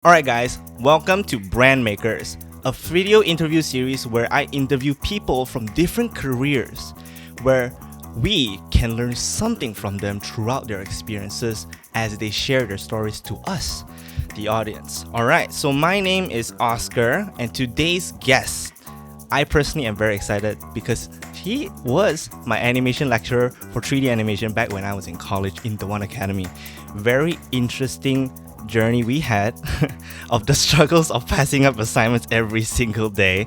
Alright, guys, welcome to Brand Makers, a video interview series where I interview people from different careers, where we can learn something from them throughout their experiences as they share their stories to us, the audience. Alright, so my name is Oscar, and today's guest, I personally am very excited because he was my animation lecturer for 3D animation back when I was in college in the One Academy. Very interesting journey we had of the struggles of passing up assignments every single day.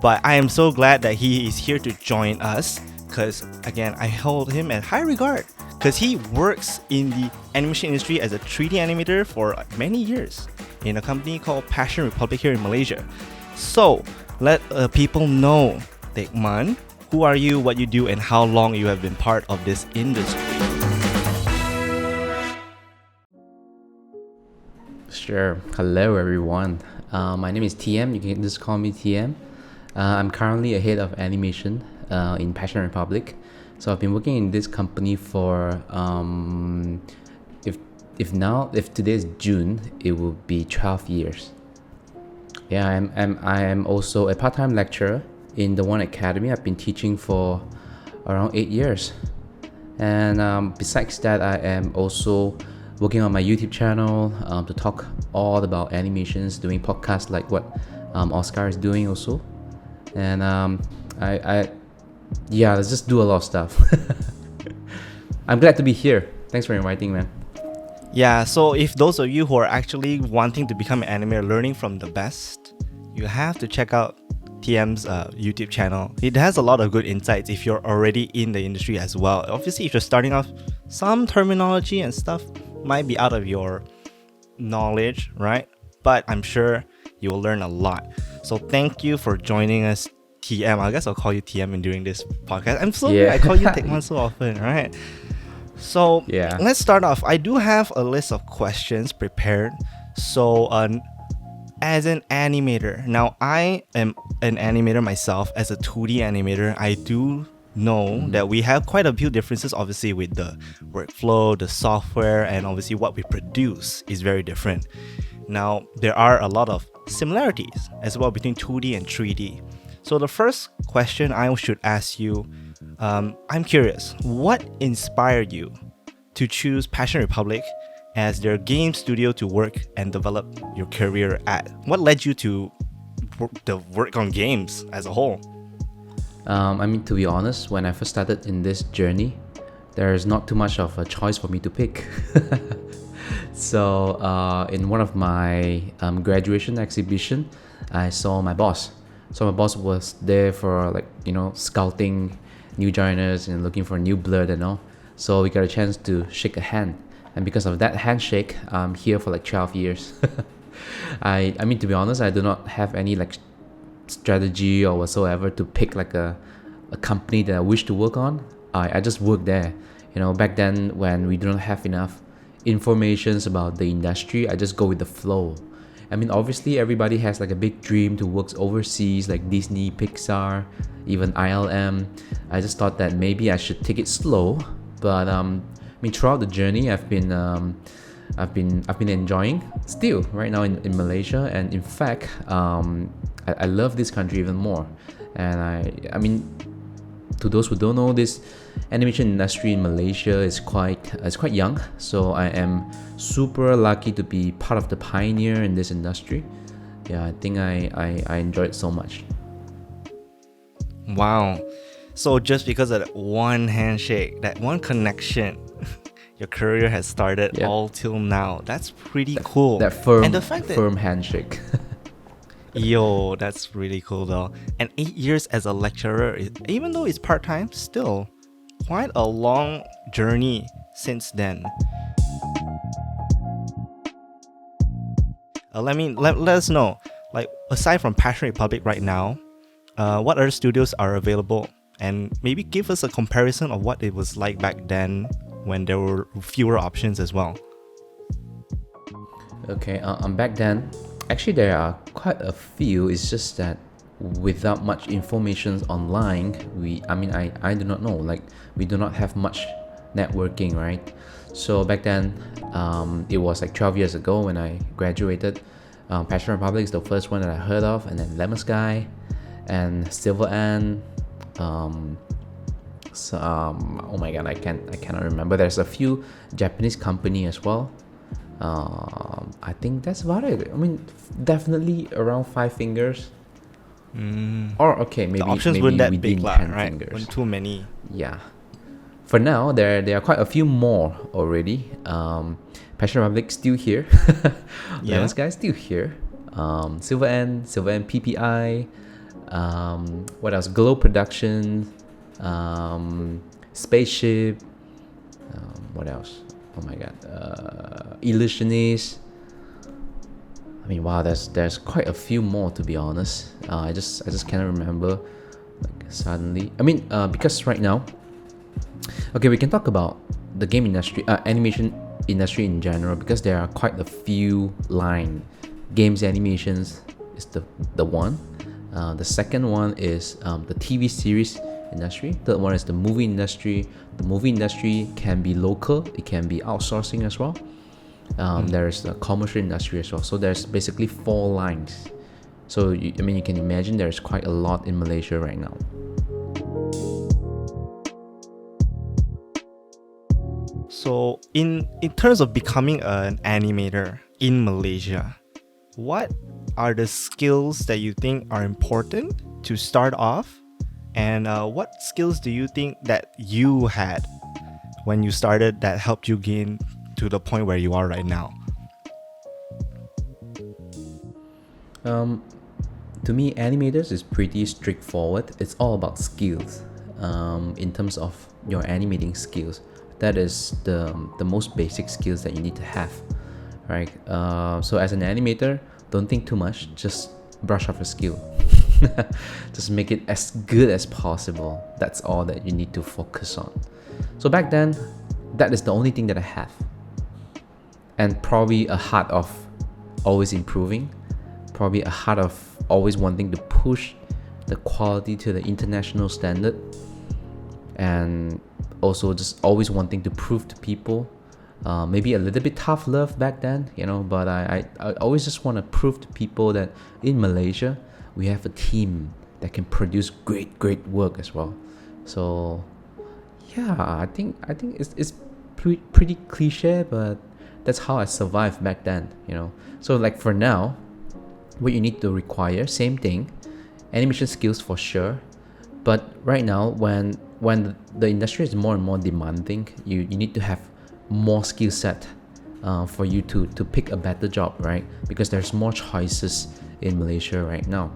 But I am so glad that he is here to join us because, again, I hold him in high regard because he works in the animation industry as a 3D animator for many years in a company called Passion Republic here in Malaysia. So let people know, Tekman, who are you, what you do, and how long you have been part of this industry. Sure. Hello, everyone. My name is TM. You can just call me TM. I'm currently a head of animation in Passion Republic. So I've been working in this company for if today is June, it will be 12 years. Yeah, I am also a part-time lecturer in the One Academy. I've been teaching for around 8 years, and besides that, I am also working on my YouTube channel to talk all about animations, doing podcasts like what Oscar is doing also, and let's just do a lot of stuff. I'm glad to be here. Thanks for inviting, man. Yeah, so if those of you who are actually wanting to become an animator, learning from the best, you have to check out TM's YouTube channel. It has a lot of good insights if you're already in the industry as well. Obviously, if you're starting off, some terminology and stuff might be out of your knowledge, right? But I'm sure you will learn a lot. So thank you for joining us, TM. I guess I'll call you TM during this podcast. I'm so weird. I call you Tekman so often, right? So let's start off. I do have a list of questions prepared. So as an animator, now I am an animator myself. As a 2D animator, I do know that we have quite a few differences, obviously, with the workflow, the software, and obviously what we produce is very different. Now, there are a lot of similarities as well between 2D and 3D. So the first question I should ask you, I'm curious, what inspired you to choose Passion Republic as their game studio to work and develop your career at? What led you to work on games as a whole? To be honest, when I first started in this journey, there's not too much of a choice for me to pick. So in one of my graduation exhibition, I saw my boss. So my boss was there for scouting new joiners and looking for new blood and all. So we got a chance to shake a hand, and because of that handshake, I'm here for 12 years. To be honest, I do not have any strategy or whatsoever to pick a company that I wish to work on. I just work there. Back then when we didn't have enough informations about the industry, I just go with the flow. Obviously everybody has a big dream to work overseas, like Disney, Pixar, even ILM. I just thought that maybe I should take it slow, but throughout the journey, I've been enjoying still right now in Malaysia, and in fact, I love this country even more. And to those who don't know, this animation industry in Malaysia is quite young. So I am super lucky to be part of the pioneer in this industry. Yeah, I think I enjoy it so much. Wow. So just because of that one handshake, that one connection, your career has started all till now. That's pretty cool. That firm, and the fact that, firm handshake. Yo, that's really cool though. And 8 years as a lecturer, even though it's part-time, still quite a long journey since then. Let us know, aside from Passion Republic right now, what other studios are available, and maybe give us a comparison of what it was like back then when there were fewer options as well. Okay, back then, actually there are quite a few. It's just that without much information online, I do not know. We do not have much networking, right? So back then, it was 12 years ago when I graduated. Passion Republic is the first one that I heard of, and then Lemon Sky, and Silver Ant. Oh my god, I cannot remember. There's a few Japanese company as well. I think that's about it. I mean, definitely around 5 fingers. Or okay, maybe The options maybe weren't that within big, 10 right? fingers. Weren't too many. Yeah. For now, there are quite a few more already. Passion Republic still here. Yeah. Lemon Sky still here. Silver Ant PPI. What else? Glow Production. Spaceship. What else? Oh my god. Illusionist. I mean, wow, there's quite a few more, to be honest. I just cannot remember like suddenly. I mean, because right now, okay, we can talk about the game industry, animation industry in general, because there are quite a few line. Games animations is the one. The second one is the TV series industry. Third one is the movie industry. The movie industry can be local, it can be outsourcing as well. There's the commercial industry as well. So there's basically 4 lines. So you can imagine there's quite a lot in Malaysia right now. So in terms of becoming an animator in Malaysia, what are the skills that you think are important to start off? And what skills do you think that you had when you started that helped you gain to the point where you are right now? To me, animators is pretty straightforward. It's all about skills. In terms of your animating skills, that is the most basic skills that you need to have, right? So as an animator, don't think too much. Just brush off your skill. Just make it as good as possible. That's all that you need to focus on. So back then, that is the only thing that I have, and probably a heart of always improving, probably a heart of always wanting to push the quality to the international standard, and also just always wanting to prove to people. Maybe a little bit tough love back then, but I always just want to prove to people that in Malaysia we have a team that can produce great work as well. So yeah, I think it's pretty cliche, but that's how I survived back then. So like for now, what you need to require, same thing, animation skills for sure. But right now, when the industry is more and more demanding, you need to have more skill set for you to pick a better job, right? Because there's more choices in Malaysia right now.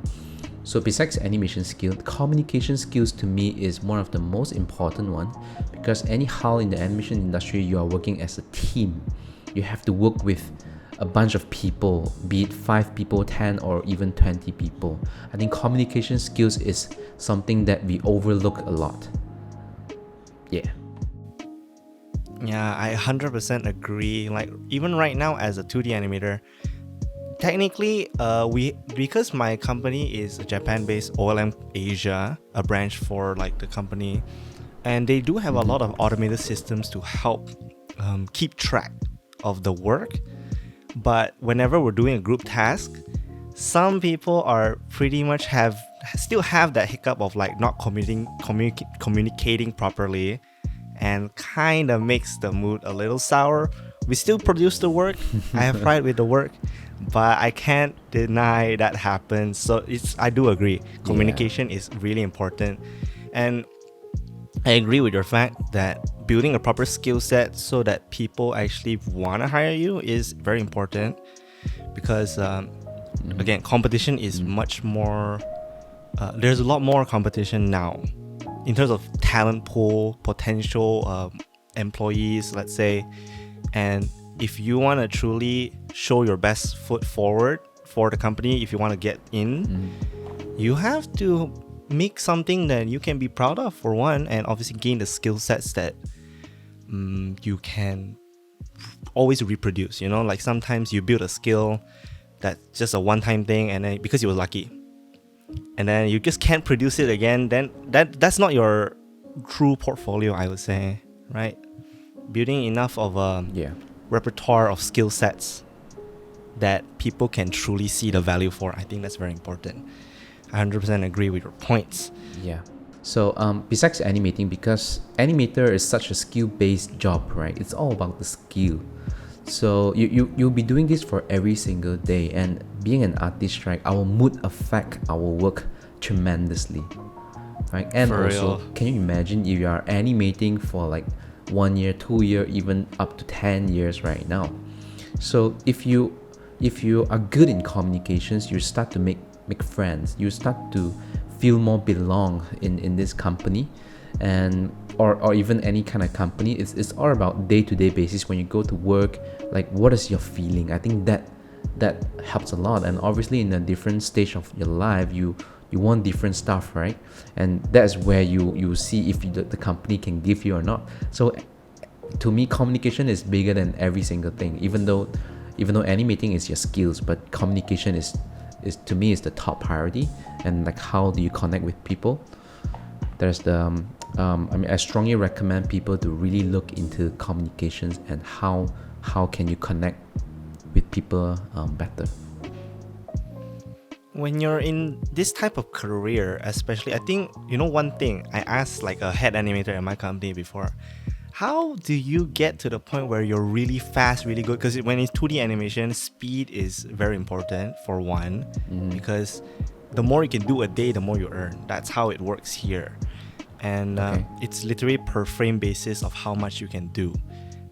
So besides animation skill, communication skills to me is one of the most important one, because anyhow in the animation industry, you are working as a team. You have to work with a bunch of people, be it 5 people, 10, or even 20 people. I think communication skills is something that we overlook a lot. Yeah. Yeah, I 100% agree. Like even right now as a 2D animator, technically because my company is a Japan-based OLM Asia, a branch for like the company, and they do have a lot of automated systems to help keep track of the work. But whenever we're doing a group task, some people are pretty much still have that hiccup of like not communicating properly, and kind of makes the mood a little sour. We still produce the work. I have pride with the work, but I can't deny that happens. So I do agree. Communication is really important, and I agree with your fact that building a proper skill set so that people actually want to hire you is very important, because again, competition is much more. There's a lot more competition now in terms of talent pool, potential employees, let's say. And if you want to truly show your best foot forward for the company, if you want to get in, you have to make something that you can be proud of, for one, and obviously gain the skill sets that you can always reproduce. Like sometimes you build a skill that's just a one-time thing, and then because you were lucky, and then you just can't produce it again, then that's not your true portfolio, I would say, right? Building enough of a repertoire of skill sets that people can truly see the value for. I think that's very important. I 100% agree with your points. Yeah. So besides animating, because animator is such a skill-based job, right? It's all about the skill. So you'll be doing this for every single day, and being an artist, right, our mood affect our work tremendously, right? And For also, real. can you imagine if you are animating for like 1 year, 2 year, even up to 10 years right now? So if you are good in communications, you start to make friends. You start to feel more belong in this company, and or even any kind of company. It's all about day-to-day basis when you go to work. Like, what is your feeling? I think that helps a lot. And obviously, in a different stage of your life, you want different stuff, right? And that's where you see if the company can give you or not. So to me, communication is bigger than every single thing. Even though animating is your skills, but communication is to me is the top priority. And like, how do you connect with people? There's the I strongly recommend people to really look into communications and how can you connect with people better. When you're in this type of career, especially, I think, one thing I asked like a head animator at my company before, how do you get to the point where you're really fast, really good? Because when it's 2D animation, speed is very important for one, because the more you can do a day, the more you earn. That's how it works here. And it's literally per frame basis of how much you can do.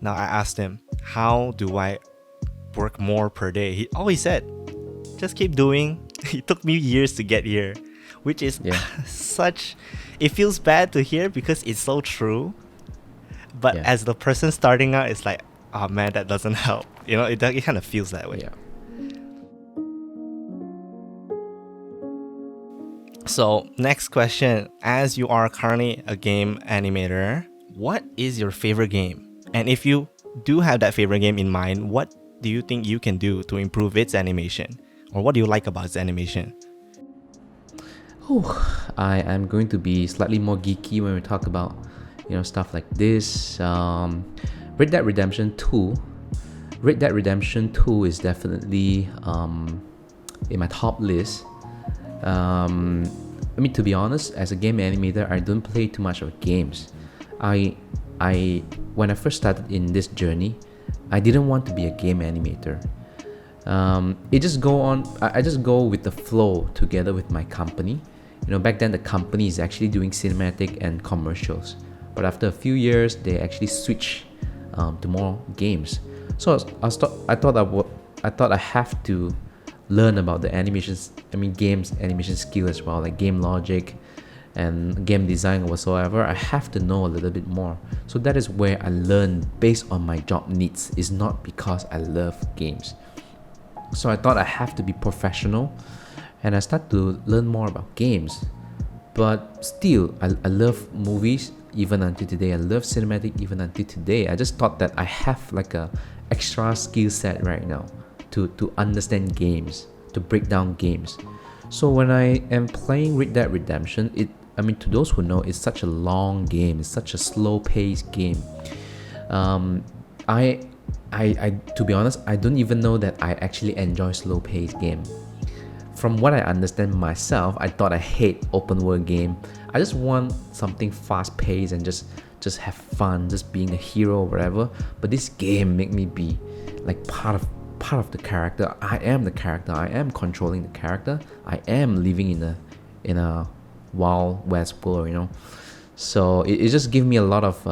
Now I asked him, how do I work more per day? He always said, just keep doing. It took me years to get here, which is it feels bad to hear because it's so true. But as the person starting out, it's like, oh man, that doesn't help. It kind of feels that way. Yeah. So next question, as you are currently a game animator, what is your favorite game? And if you do have that favorite game in mind, what do you think you can do to improve its animation? Or what do you like about its animation? I am going to be slightly more geeky when we talk about stuff like this. Red Dead Redemption 2. Red Dead Redemption 2 is definitely in my top list. To be honest, as a game animator, I don't play too much of games. I when I first started in this journey, I didn't want to be a game animator. I just go with the flow together with my company. Back then the company is actually doing cinematic and commercials, but after a few years they actually switch to more games. So I thought I have to learn about the games animation skill as well, like game logic and game design or whatsoever. I have to know a little bit more. So that is where I learn based on my job needs. It's not because I love games. So I thought I have to be professional, and I start to learn more about games. But still, I love movies even until today. I love cinematic even until today. I just thought that I have like a extra skill set right now to understand games, to break down games. So when I am playing Red Dead Redemption, to those who know, it's such a long game. It's such a slow-paced game. To be honest, I don't even know that I actually enjoy slow-paced game. From what I understand myself, I thought I hate open world game. I just want something fast-paced and just have fun, just being a hero or whatever. But this game make me be like part of the character. I am the character. I am controlling the character. I am living in a wild west world, So it just gives me a lot of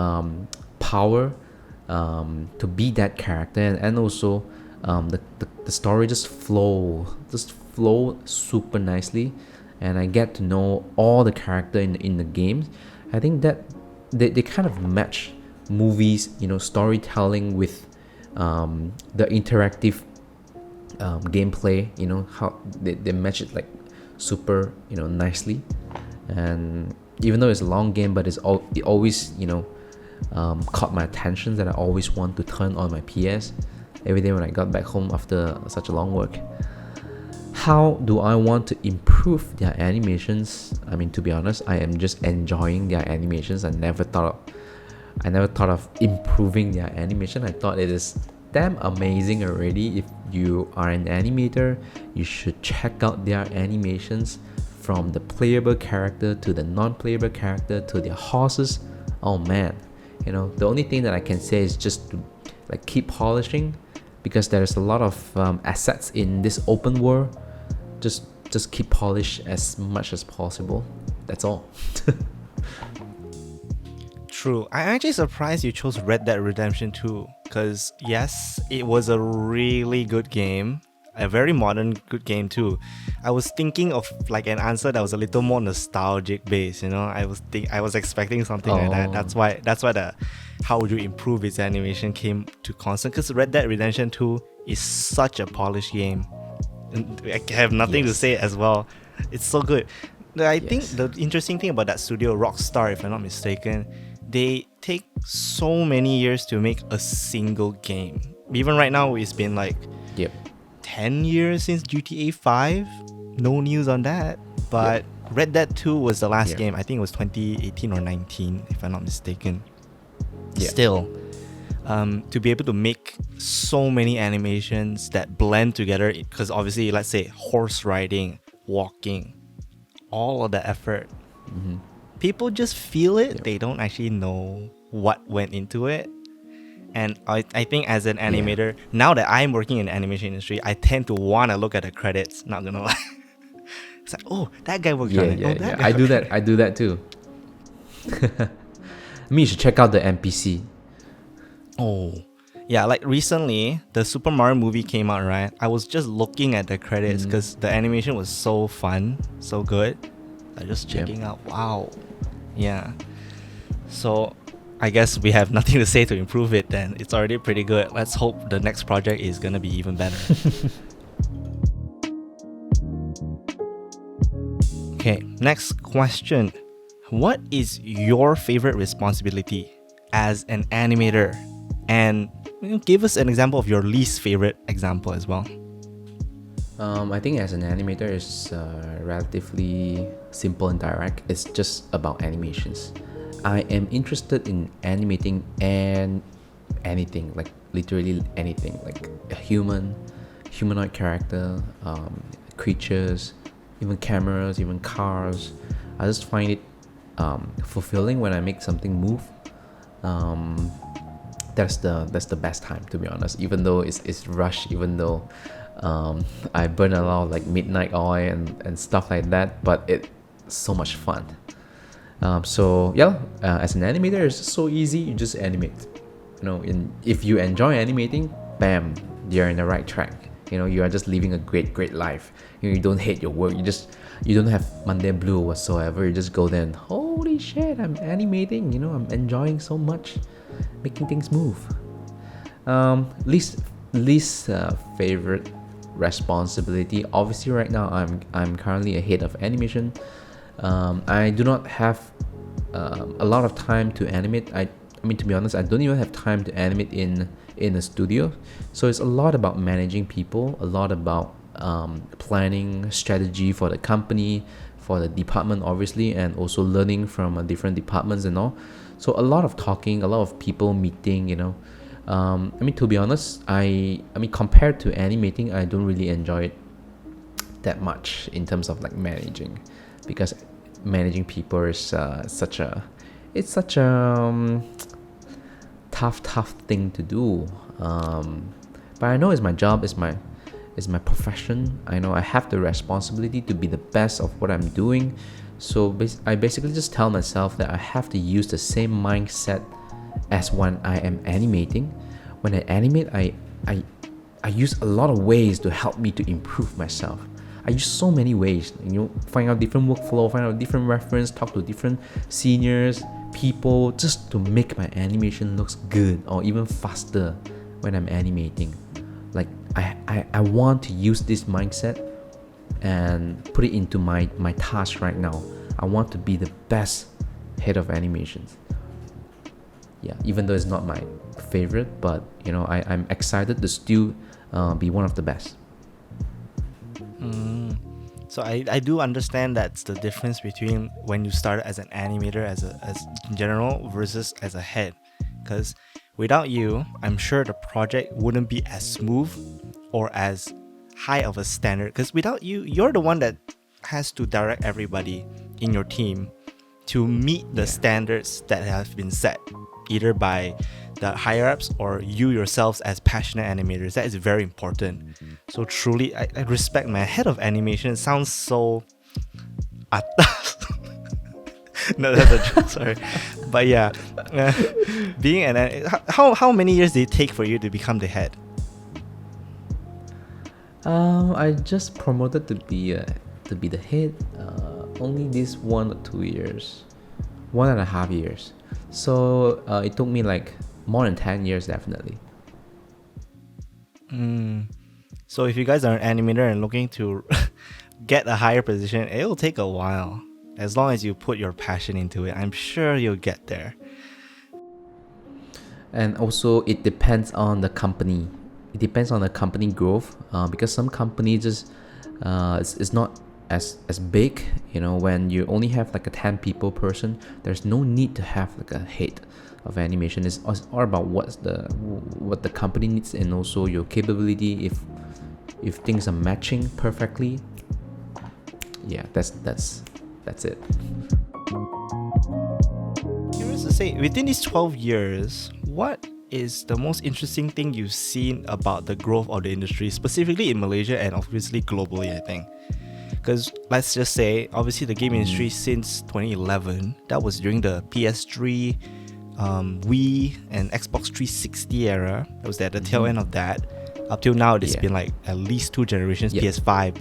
power to be that character, and also the story just flow super nicely, and I get to know all the character in the games. I think that they kind of match movies, storytelling with the interactive gameplay, how they match it like super nicely. And even though it's a long game, but it always caught my attention, that I always want to turn on my PS every day when I got back home after such a long work. How do I want to improve their animations? To be honest, I am just enjoying their animations. I never thought of improving their animation. I thought it is damn amazing already. If you are an animator, you should check out their animations, from the playable character to the non-playable character to their horses. Oh man, the only thing that I can say is just to like keep polishing, because there's a lot of assets in this open world. Just keep polish as much as possible. That's all. True. I'm actually surprised you chose Red Dead Redemption 2, because yes, it was a really good game. A very modern good game too. I was thinking of like an answer that was a little more nostalgic based, I was expecting something like that. Oh. That's why the how would you improve its animation came to constant, because Red Dead Redemption 2 is such a polished game. And I have nothing to Yes. say as well. It's so good. I think Yes. the interesting thing about that studio, Rockstar, if I'm not mistaken, they take so many years to make a single game. Even right now, it's been like Yep. 10 years since GTA 5. No news on that. But Red Dead 2 was the last Yep. game. I think it was 2018 or 19, if I'm not mistaken. Yep. Still, to be able to make so many animations that blend together, because obviously, let's say horse riding, walking, all of the effort, people just feel it. Yep. They don't actually know what went into it. And I think as an animator, now that I'm working in the animation industry, I tend to want to look at the credits, not gonna lie. It's like, oh, that guy worked on it. Oh, that guy I do worked on that. I do that too. I mean, you should check out the NPC. Oh, yeah, like recently, the Super Mario movie came out, right? I was just looking at the credits because the animation was so fun, so good. I just checking out. Wow. Yeah. So, I guess we have nothing to say to improve it then. It's already pretty good. Let's hope the next project is gonna be even better. Okay, next question. What is your favorite responsibility as an animator? And give us an example of your least favorite example as well. I think as an animator, it's relatively simple and direct. It's just about animations. I am interested in animating and anything, like literally anything, like a humanoid character, creatures, even cameras, even cars. I just find it fulfilling when I make something move. That's the best time, to be honest. Even though it's rush, even though I burn a lot of like midnight oil and stuff like that, but it's so much fun. So yeah, as an animator, it's just so easy. You just animate. If you enjoy animating, bam, you're in the right track. You are just living a great life. You don't hate your work. You don't have Monday blue whatsoever. You just go there and holy shit, I'm animating. I'm enjoying so much, making things move. Least favorite responsibility. Obviously, right now I'm currently a head of animation. I do not have a lot of time to animate. I mean, to be honest, I don't even have time to animate in a studio. So it's a lot about managing people, a lot about planning strategy for the company, for the department, obviously, and also learning from different departments and all. So a lot of talking, a lot of people meeting. I mean, to be honest, I mean, compared to animating, I don't really enjoy it that much in terms of like managing, because managing people is such a tough thing to do. But I know it's my job, it's my profession. I know I have the responsibility to be the best of what I'm doing. So I basically just tell myself that I have to use the same mindset as when I am animating. When I animate, I use a lot of ways to help me to improve myself. I use so many ways, find out different workflow, find out different reference, talk to different seniors, people, just to make my animation looks good or even faster when I'm animating. Like I want to use this mindset and put it into my task right now. I want to be the best head of animations. Yeah, even though it's not my favorite, but I'm excited to still be one of the best. So I do understand that's the difference between when you started as an animator as in general versus as a head, because Without you, I'm sure the project wouldn't be as smooth or as high of a standard. Because without you, you're the one that has to direct everybody in your team to meet the standards that have been set, either by the higher ups or you yourselves as passionate animators. That is very important. So truly, I respect my head of animation. It sounds so atas. No, that's a joke. Sorry, but yeah, being how many years did it take for you to become the head? I just promoted to be the head only this 1 or 2 years, 1.5 years. So it took me like more than 10 years definitely. So if you guys are an animator and looking to get a higher position, it will take a while. As long as you put your passion into it, I'm sure you'll get there. And also it depends on the company. It depends on the company growth because some companies just it's not as big. When you only have like a 10 people person, there's no need to have like a head of animation. It's all about what the company needs, and also your capability. If things are matching perfectly, yeah, that's it. Curious to say, within these 12 years, what is the most interesting thing you've seen about the growth of the industry, specifically in Malaysia and obviously globally, I think? Because let's just say, obviously the game industry since 2011, that was during the PS3, Wii, and Xbox 360 era. That was at the tail end of that. Up till now, it's been like at least 2 generations, PS5,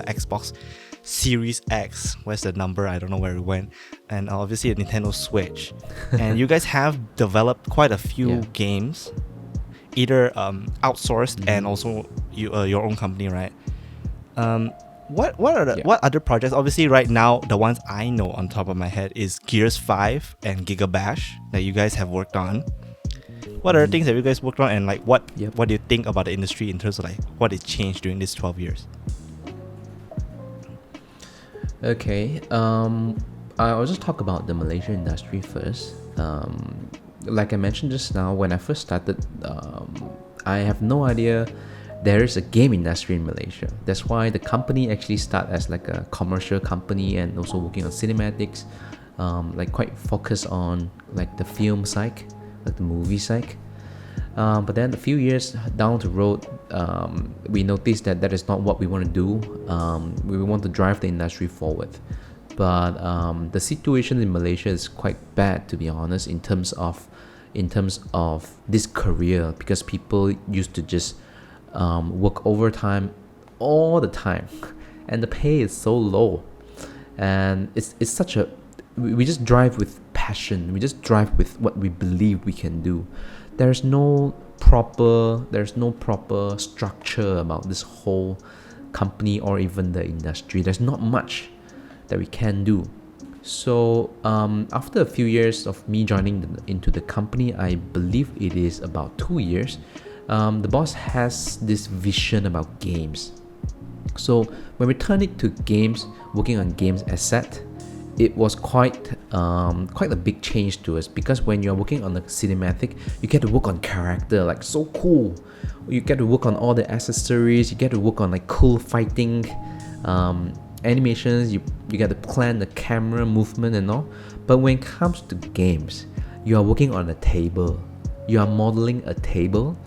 Xbox Series X. Where's the number? I don't know where it went. And obviously a Nintendo Switch. And you guys have developed quite a few games, either outsourced and also your own company, right? What other projects? Obviously, right now the ones I know on top of my head is Gears 5 and Giga Bash that you guys have worked on. What other things have you guys worked on, and like what do you think about the industry in terms of like what has changed during these 12 years? Okay, I'll just talk about the Malaysian industry first. Like I mentioned just now, when I first started, I have no idea there is a game industry in Malaysia. That's why the company actually started as like a commercial company and also working on cinematics, like quite focused on like the film side, like the movie side. But then a few years down the road, we noticed that is not what we want to do. We want to drive the industry forward. But the situation in Malaysia is quite bad, to be honest, in terms of this career, because people used to just work overtime all the time, and the pay is so low, and it's such a we just drive with passion. We just drive with what we believe we can do. There's no proper structure about this whole company or even the industry. There's not much that we can do. So after a few years of me joining into the company, I believe it is about 2 years, the boss has this vision about games. So when we turn it to games, working on games asset, it was quite a big change to us, because when you're working on the cinematic, you get to work on character, like so cool. You get to work on all the accessories, you get to work on like cool fighting animations, you get to plan the camera movement and all. But when it comes to games, you are working on a table, you are modeling a table,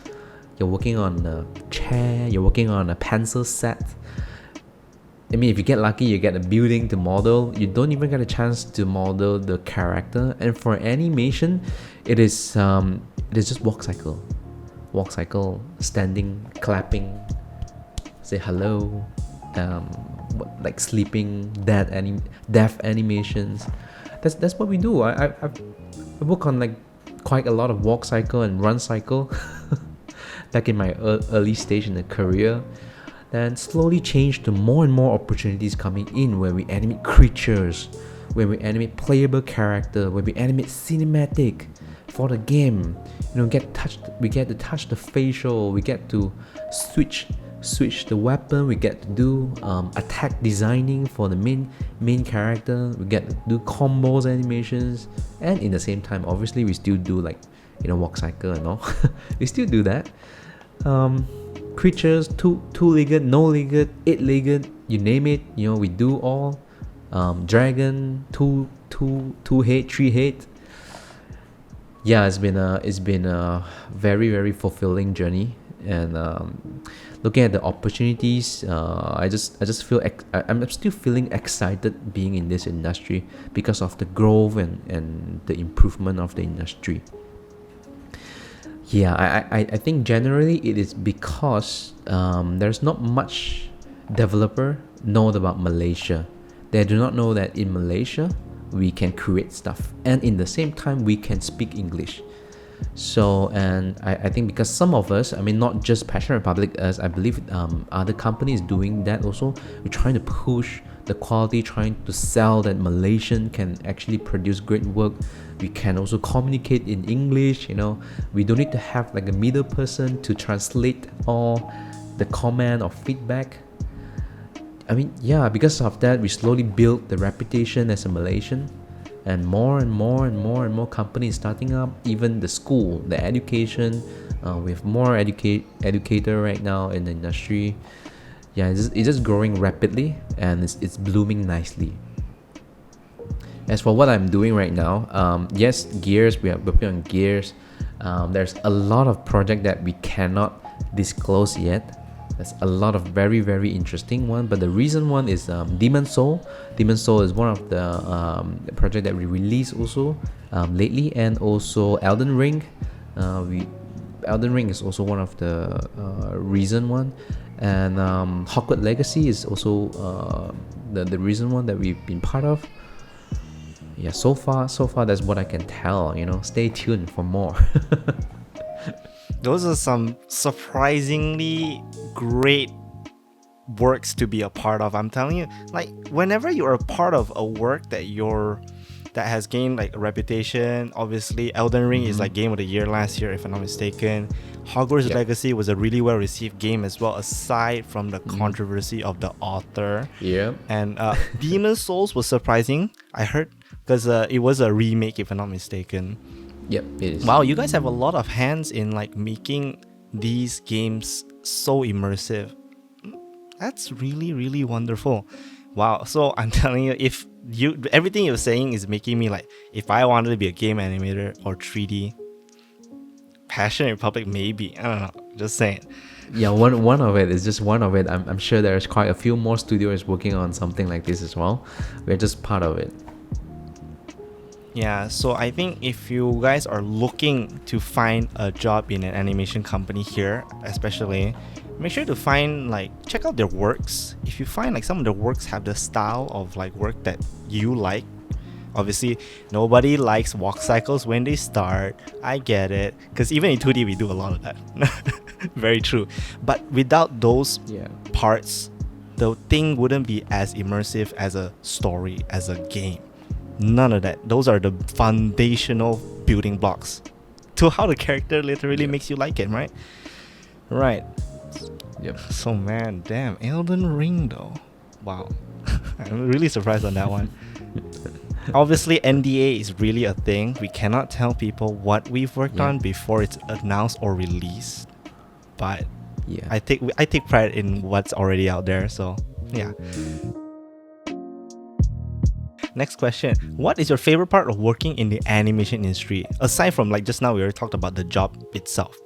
you're working on a chair, you're working on a pencil set. I mean, if you get lucky, you get a building to model. You don't even get a chance to model the character. And for animation, it is just walk cycle, standing, clapping, say hello, like sleeping, death animations. That's what we do. I work on like quite a lot of walk cycle and run cycle back in my early stage in the career. Then slowly changed to more and more opportunities coming in, where we animate creatures, where we animate playable character, where we animate cinematic for the game. We get to touch the facial, we get to switch the weapon, we get to do attack designing for the main character, we get to do combos animations, and in the same time, obviously we still do like walk cycle and all. We still do that. Creatures, two-legged, no-legged, eight-legged, you name it, we do all. Dragon, two head, three head. Yeah, it's been a very, very fulfilling journey, and looking at the opportunities, I just feel I'm still feeling excited being in this industry because of the growth and the improvement of the industry. Yeah, I think generally it is because there's not much developer know about Malaysia. They do not know that in Malaysia we can create stuff, and in the same time we can speak English. So, and I think because some of us, not just Passion Republic, as I believe other companies doing that also, we're trying to push the quality, trying to sell that Malaysian can actually produce great work. We can also communicate in English, we don't need to have like a middle person to translate all the comment or feedback. Yeah, because of that, we slowly built the reputation as a Malaysian, and more and more and more and more companies starting up. Even the school, the education, we have more educator right now in the industry. Yeah, it's just growing rapidly, and it's blooming nicely. As for what I'm doing right now, yes, gears, we are working on gears. There's a lot of project that we cannot disclose yet. There's a lot of very, very interesting one, but the recent one is Demon Soul. Demon Soul is one of the project that we released also lately, and also Elden Ring. Elden Ring is also one of the recent one, and Hogwarts Legacy is also the recent one that we've been part of. Yeah, so far that's what I can tell. Stay tuned for more. Those are some surprisingly great works to be a part of. I'm telling you, like, whenever you're a part of a work that has gained like a reputation, obviously Elden Ring is like Game of the Year last year, if I'm not mistaken. Hogwarts Legacy was a really well received game as well, aside from the controversy of the author. Yeah. And Demon Souls was surprising, I heard, because it was a remake, if I'm not mistaken. Yep, it is. Wow, you guys have a lot of hands in like making these games so immersive. That's really, really wonderful. Wow. So I'm telling you, if everything you're saying is making me like, if I wanted to be a game animator or 3D, Passion Republic maybe. I don't know. Just saying. Yeah, one of it is just one of it. I'm sure there's quite a few more studios working on something like this as well. We're just part of it. Yeah, so I think if you guys are looking to find a job in an animation company here, especially, make sure to check out their works. If you find like some of the works have the style of like work that you like, obviously nobody likes walk cycles when they start. I get it, because even in 2D we do a lot of that. Very true. But without those parts, the thing wouldn't be as immersive as a story, as a game. None of that. Those are the foundational building blocks to how the character literally makes you like it, right? Right. Yep. So man, damn, Elden Ring though. Wow. I'm really surprised on that one. Obviously, NDA is really a thing. We cannot tell people what we've worked on before it's announced or released. But I take pride in what's already out there. So yeah. Next question. What is your favorite part of working in the animation industry? Aside from like just now we already talked about the job itself.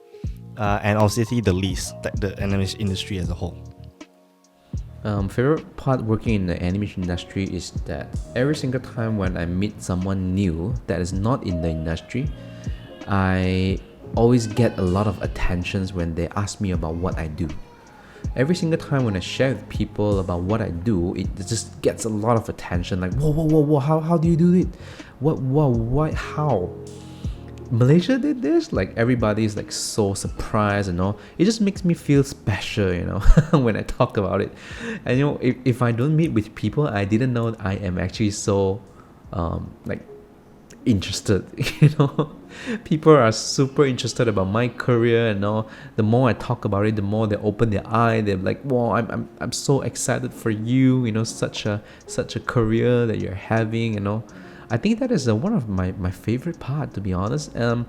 And obviously the animation industry as a whole. Favorite part working in the animation industry is that every single time when I meet someone new that is not in the industry, I always get a lot of attentions when they ask me about what I do. Every single time when I share with people about what I do, it just gets a lot of attention. Like, whoa, how do you do it? What, how? Malaysia did this? Like, everybody's like so surprised and all. It just makes me feel special, when I talk about it. And if I don't meet with people I didn't know I am actually so interested. People are super interested about my career and all. The more I talk about it, the more they open their eye. They're like, wow, I'm so excited for you, such a career that you're having, I think that is one of my favorite part, to be honest. And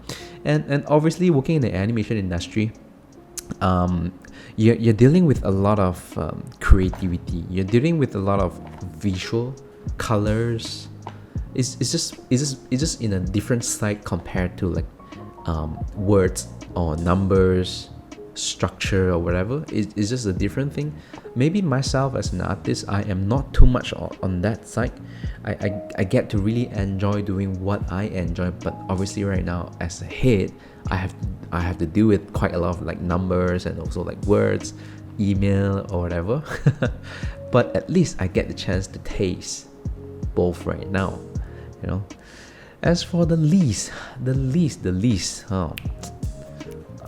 obviously working in the animation industry, um, you're dealing with a lot of creativity. You're dealing with a lot of visual colors. It's just in a different side compared to like words or numbers, structure or whatever. It's just a different thing. Maybe myself as an artist, I am not too much on that side. I get to really enjoy doing what I enjoy, but obviously right now as a head, I have to deal with quite a lot of like numbers and also like words, email or whatever. But at least I get the chance to taste both right now, you know. As for the least, oh,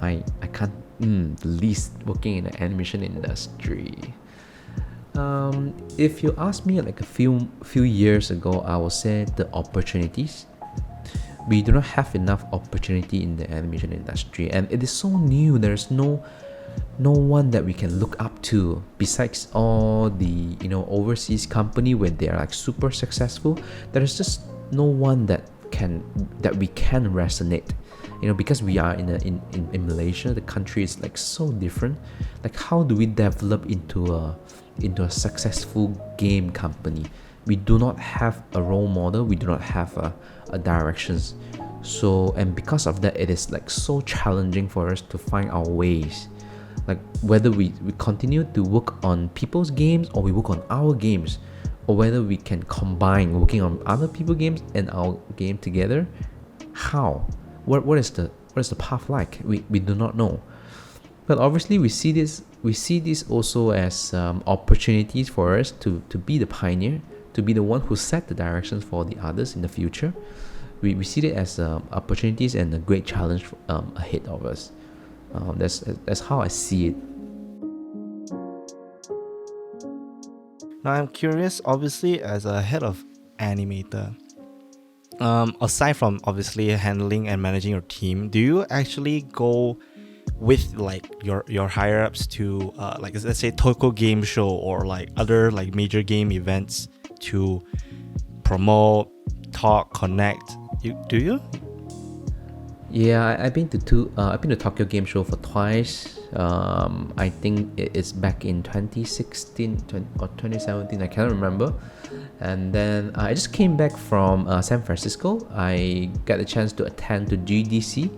I can't. The least working in the animation industry. If you ask me like a few years ago, I would say the opportunities. We do not have enough opportunity in the animation industry, and it is so new. There's no one that we can look up to besides all the overseas company where they are like super successful. There is just no one that we can resonate, because we are in Malaysia. The country is like so different. Like, how do we develop into a successful game company? We do not have a role model. We do not have a directions. So, and because of that, it is like so challenging for us to find our ways. Like whether we continue to work on people's games or we work on our games, or whether we can combine working on other people's games and our game together. How? What is the path like? We do not know. But obviously we see this also as opportunities for us to be the pioneer, to be the one who set the directions for the others in the future. We see it as opportunities and a great challenge ahead of us. That's how I see it. Now I'm curious, obviously, as a head of animator, aside from obviously handling and managing your team, do you actually go with like your higher ups to like, let's say, Tokyo Game Show or like other like major game events to promote, talk, connect? Do you? Yeah, I've been to Tokyo Game Show for twice. I think it's back in 2016 or 2017. I can't remember. And then I just came back from San Francisco. I got a chance to attend to GDC,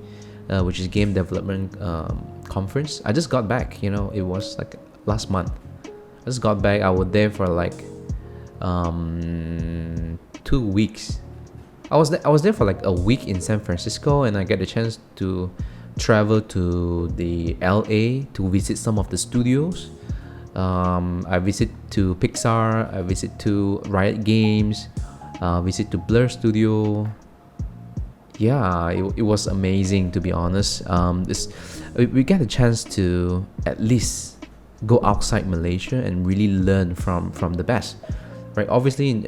which is Game Development Conference. I just got back. It was like last month. I just got back. I was there for like 2 weeks. I was there for like a week in San Francisco, and I get a chance to travel to the LA to visit some of the studios. I visit to Pixar, I visit to Riot Games, visit to Blur Studio. Yeah, it was amazing, to be honest. We get a chance to at least go outside Malaysia and really learn from the best, right? Obviously,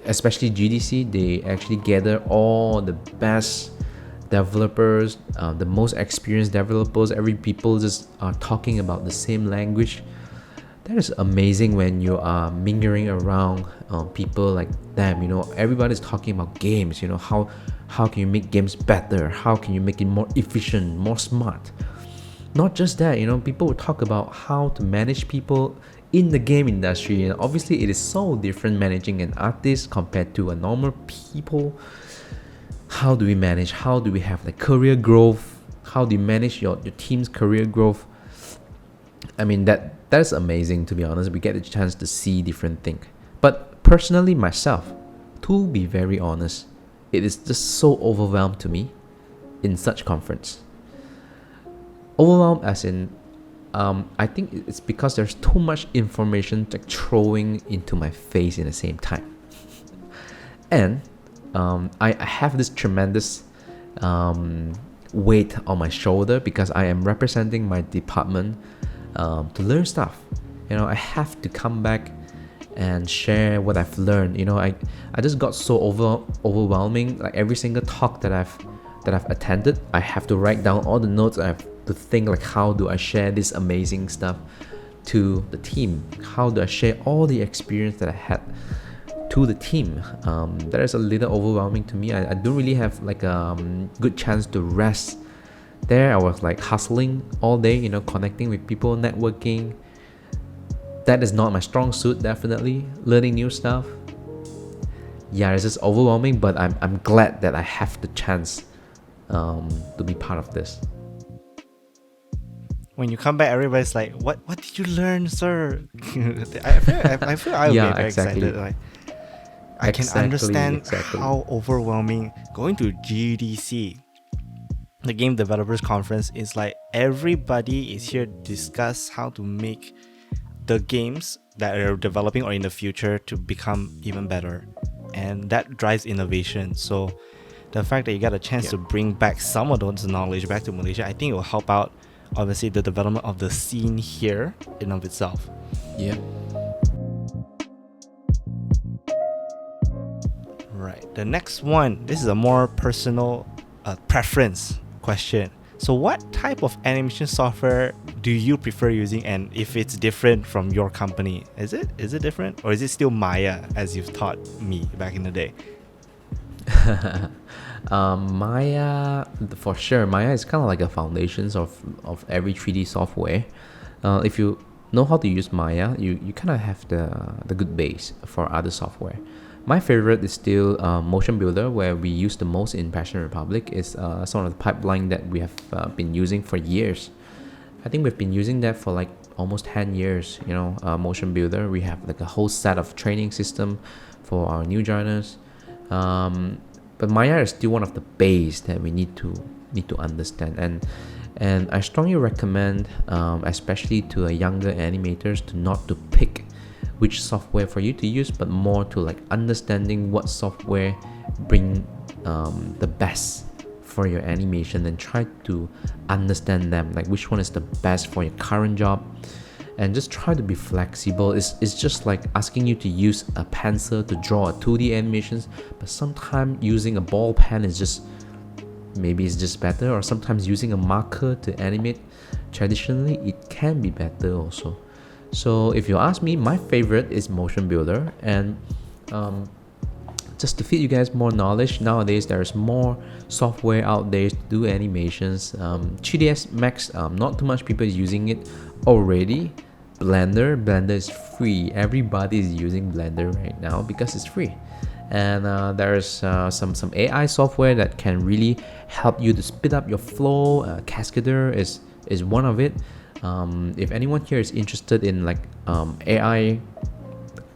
especially GDC, they actually gather all the best developers, the most experienced developers. Every people just are talking about the same language. That is amazing when you are mingling around people like them. Everybody's talking about games. How can you make games better? How can you make it more efficient, more smart? Not just that, people will talk about how to manage people in the game industry. And obviously it is so different managing an artist compared to a normal people. How do we manage? How do we have like career growth? How do you manage your team's career growth? I mean, that is amazing, to be honest. We get a chance to see different things. But personally myself, to be very honest, it is just so overwhelmed to me in such conference. Overwhelmed as in I think it's because there's too much information like throwing into my face in the same time. And I have this tremendous weight on my shoulder because I am representing my department to learn stuff. I have to come back and share what I've learned. I just got so overwhelming. Like every single talk that I've attended, I have to write down all the notes. I have to think like, how do I share this amazing stuff to the team? How do I share all the experience that I had to the team. That is a little overwhelming to me. I don't really have like a good chance to rest there. I was like hustling all day, you know, connecting with people, networking. That is not my strong suit, definitely. Learning new stuff. Yeah, it's just overwhelming, but I'm glad that I have the chance to be part of this. When you come back, everybody's like, "What did you learn, sir?" I feel I would Yeah, be very exactly. excited. Like, I can understand Exactly. how overwhelming going to GDC, the Game Developers Conference, is. Like, everybody is here to discuss how to make the games that are developing or in the future to become even better, and that drives innovation. So the fact that you got a chance to bring back some of those knowledge back to Malaysia, I think it will help out, obviously, the development of the scene here in of itself. Yeah. Right. The next one, this is a more personal preference question. So what type of animation software do you prefer using, and if it's different from your company? Is it different, or is it still Maya as you've taught me back in the day? Maya, for sure. Maya is kind of like a foundations of every 3D software. If you know how to use Maya, you kind of have the good base for other software. My favorite is still Motion Builder, where we use the most in Passion Republic. Is sort of the pipeline that we have been using for years. I think we've been using that for like almost 10 years. You know, Motion Builder. We have like a whole set of training system for our new joiners. But Maya is still one of the base that we need to understand, and I strongly recommend, especially to younger animators, to not to pick which software for you to use, but more to like understanding what software bring the best for your animation, and try to understand them, like which one is the best for your current job, and just try to be flexible. It's just like asking you to use a pencil to draw a 2D animations, but sometimes using a ball pen is just maybe it's just better, or sometimes using a marker to animate traditionally, it can be better also. So if you ask me, my favorite is Motion Builder, and just to feed you guys more knowledge, nowadays there's more software out there to do animations. 3ds Max, not too much people is using it already. Blender is free. Everybody is using Blender right now because it's free. And there's some AI software that can really help you to speed up your flow. Cascadeur is one of it. If anyone here is interested in like AI,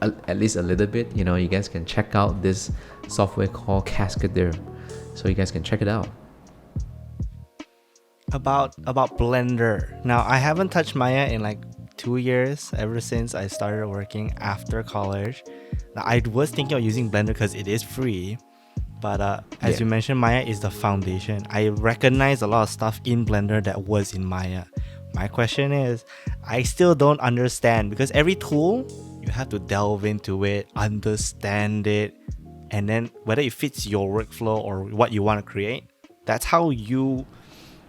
at least a little bit, you know, you guys can check out this software called Cascadeur, so you guys can check it out. About Blender. Now, I haven't touched Maya in like 2 years, ever since I started working after college. Now, I was thinking of using Blender because it is free, but as you mentioned, Maya is the foundation. I recognize a lot of stuff in Blender that was in Maya. My question is, I still don't understand, because every tool, you have to delve into it, understand it, and then whether it fits your workflow or what you want to create, that's how you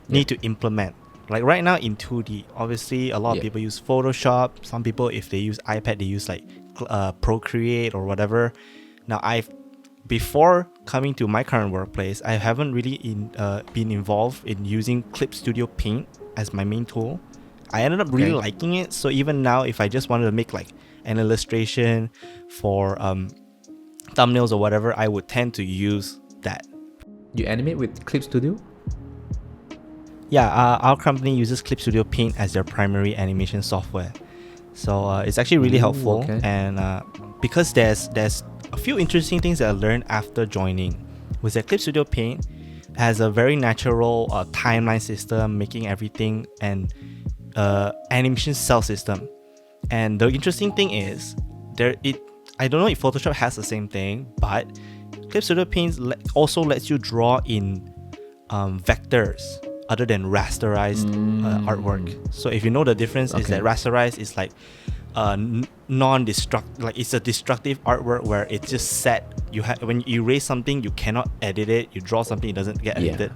need to implement. Like right now in 2D, obviously a lot of people use Photoshop. Some people, if they use iPad, they use like Procreate or whatever. Now, before coming to my current workplace, I haven't really been involved in using Clip Studio Paint as my main tool. I ended up really liking it. So even now, if I just wanted to make like an illustration for thumbnails or whatever, I would tend to use that. You animate with Clip Studio? Yeah, our company uses Clip Studio Paint as their primary animation software. So it's actually really helpful. And because there's a few interesting things that I learned after joining. With that, Clip Studio Paint has a very natural timeline system, making everything, and animation cell system. And the interesting thing is, I don't know if Photoshop has the same thing, but Clip Studio Paint also lets you draw in vectors other than rasterized artwork. So if you know the difference, is that rasterized is like non-destructive, like it's a destructive artwork where it's just set. When you erase something, you cannot edit it. You draw something, it doesn't get edited.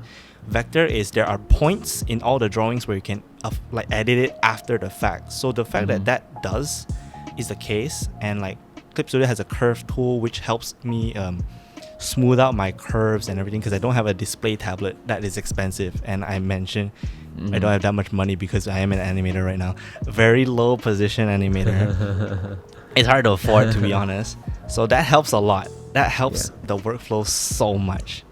Vector is there are points in all the drawings where you can like edit it after the fact. So the fact that does is the case, and like Clip Studio has a curve tool which helps me smooth out my curves and everything, because I don't have a display tablet that is expensive, and I mentioned I don't have that much money because I am an animator right now, very low position animator. It's hard to afford, to be honest, so that helps a lot. That helps the workflow so much.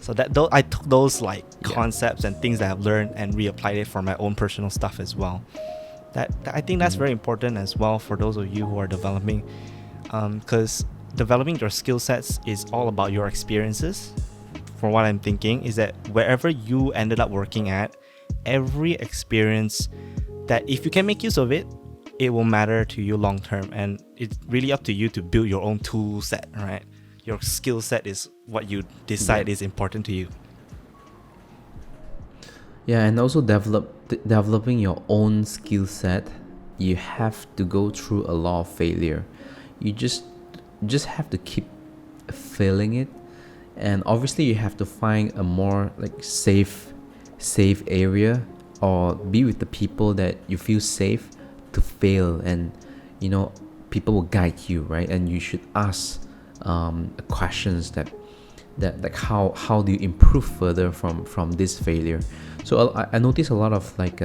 So that I took those like concepts and things that I've learned and reapplied it for my own personal stuff as well. That I think that's very important as well for those of you who are developing, because developing your skill sets is all about your experiences. For what I'm thinking is that wherever you ended up working at, every experience that if you can make use of it, it will matter to you long term, and it's really up to you to build your own tool set, right? Your skill set is what you decide is important to you. Yeah, and also developing your own skill set, you have to go through a lot of failure. You just have to keep failing it, and obviously you have to find a more like safe area, or be with the people that you feel safe to fail, and you know, people will guide you, right? And you should ask questions that like how do you improve further from this failure. So I noticed a lot of like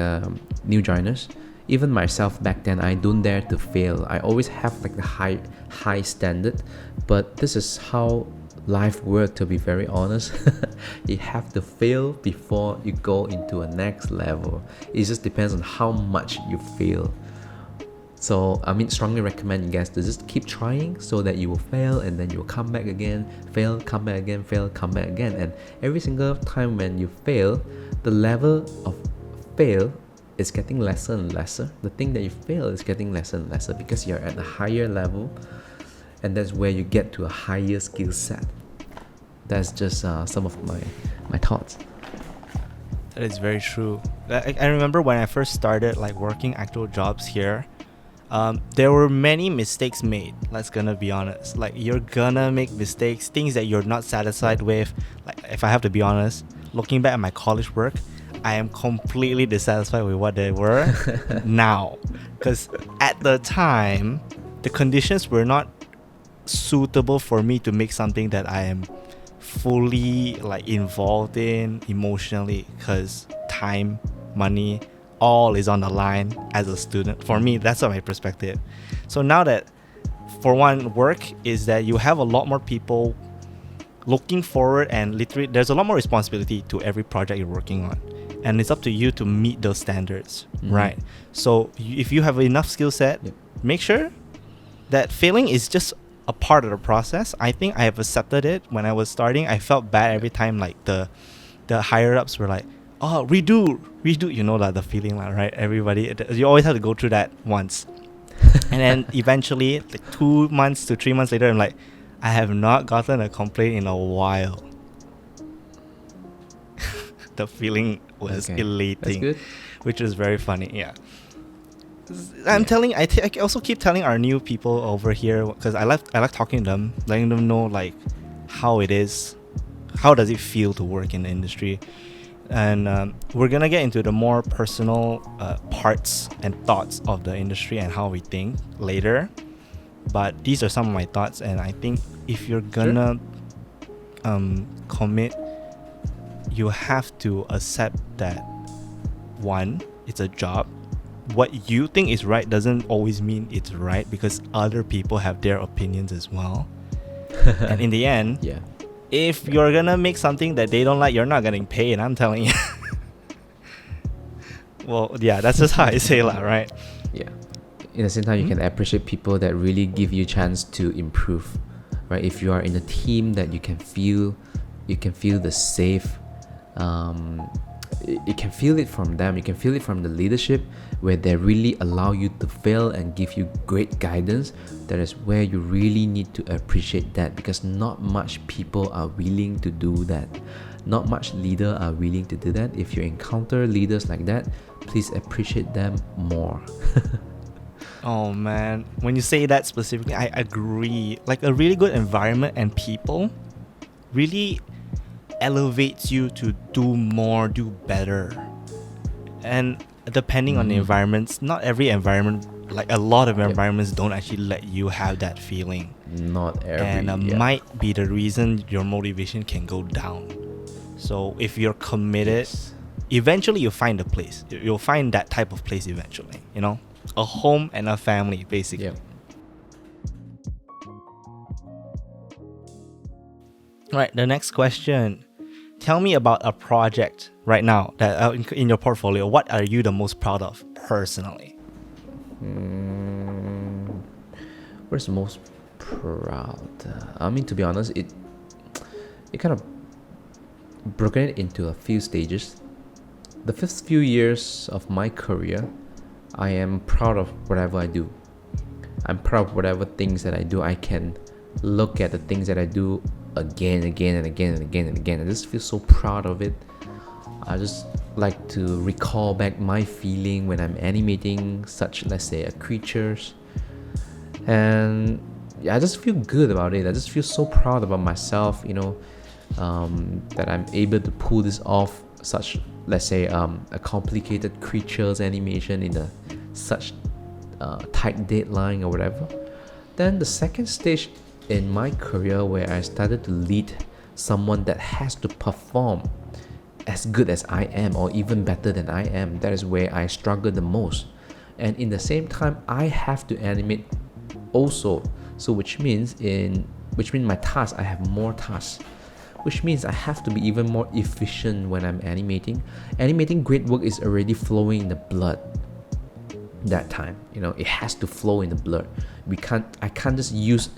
new joiners, even myself back then, I don't dare to fail. I always have like the high standard, but this is how life works, to be very honest. You have to fail before you go into a next level. It just depends on how much you fail. So I mean, strongly recommend you guys to just keep trying, so that you will fail and then you will come back again, fail, come back again, fail, come back again. And every single time when you fail, the level of fail is getting lesser and lesser. The thing that you fail is getting lesser and lesser, because you're at a higher level, and that's where you get to a higher skill set. That's just some of my thoughts. That is very true. I remember when I first started like working actual jobs here, there were many mistakes made. Let's gonna be honest. Like, you're gonna make mistakes, things that you're not satisfied with. Like, if I have to be honest, looking back at my college work, I am completely dissatisfied with what they were now, because at the time the conditions were not suitable for me to make something that I am fully like involved in emotionally, because time, money, all is on the line as a student. For me, that's my perspective. So now that, for one, work is that you have a lot more people looking forward, and literally there's a lot more responsibility to every project you're working on, and it's up to you to meet those standards, right? So if you have enough skill set, make sure that failing is just a part of the process. I think I have accepted it. When I was starting, I felt bad every time like the higher ups were like, oh, redo, you know, that the feeling, like, right? Everybody, you always have to go through that once. And then eventually, like 2 months to 3 months later, I'm like, I have not gotten a complaint in a while. The feeling was elating. That's good. Which was very funny. Yeah. I also keep telling our new people over here, because I like talking to them, letting them know like how it is, how does it feel to work in the industry. And we're gonna get into the more personal parts and thoughts of the industry and how we think later. But these are some of my thoughts, and I think if you're gonna commit, you have to accept that, one, it's a job. What you think is right doesn't always mean it's right, because other people have their opinions as well. And in the end, if you're gonna make something that they don't like, you're not getting paid, I'm telling you. Well, yeah, that's just how I say it, right? Yeah. In the same time, you can appreciate people that really give you a chance to improve, right? If you are in a team that you can feel the safe, you can feel it from them, you can feel it from the leadership, where they really allow you to fail and give you great guidance. That is where you really need to appreciate that, because not much people are willing to do that. Not much leaders are willing to do that. If you encounter leaders like that, please appreciate them more. Oh man, when you say that specifically, I agree. Like, a really good environment and people really elevates you to do more, do better. And depending on the environments, not every environment like a lot of Yep. environments don't actually let you have that feeling, Not every. and Yeah. might be the reason your motivation can go down. So if you're committed, Yes. eventually you'll find a place. You'll find that type of place eventually. A home and a family, basically. Yep. Right. The next question. Tell me about a project right now that in your portfolio. What are you the most proud of personally? Where's the most proud? I mean, to be honest, it kind of broken it into a few stages. The first few years of my career, I am proud of whatever I do. I'm proud of whatever things that I do. I can look at the things that I do again and again and again and again and again. I just feel so proud of it. I just like to recall back my feeling when I'm animating such, let's say, creatures. And yeah, I just feel good about it. I just feel so proud about myself, that I'm able to pull this off, such, let's say, a complicated creatures animation in a such tight deadline or whatever. Then the second stage in my career, where I started to lead someone that has to perform as good as I am or even better than I am, that is where I struggle the most. And in the same time, I have to animate also, so which means my tasks, I have more tasks, which means I have to be even more efficient when I'm animating. Great work is already flowing in the blood that time. It has to flow in the blood. I can't just use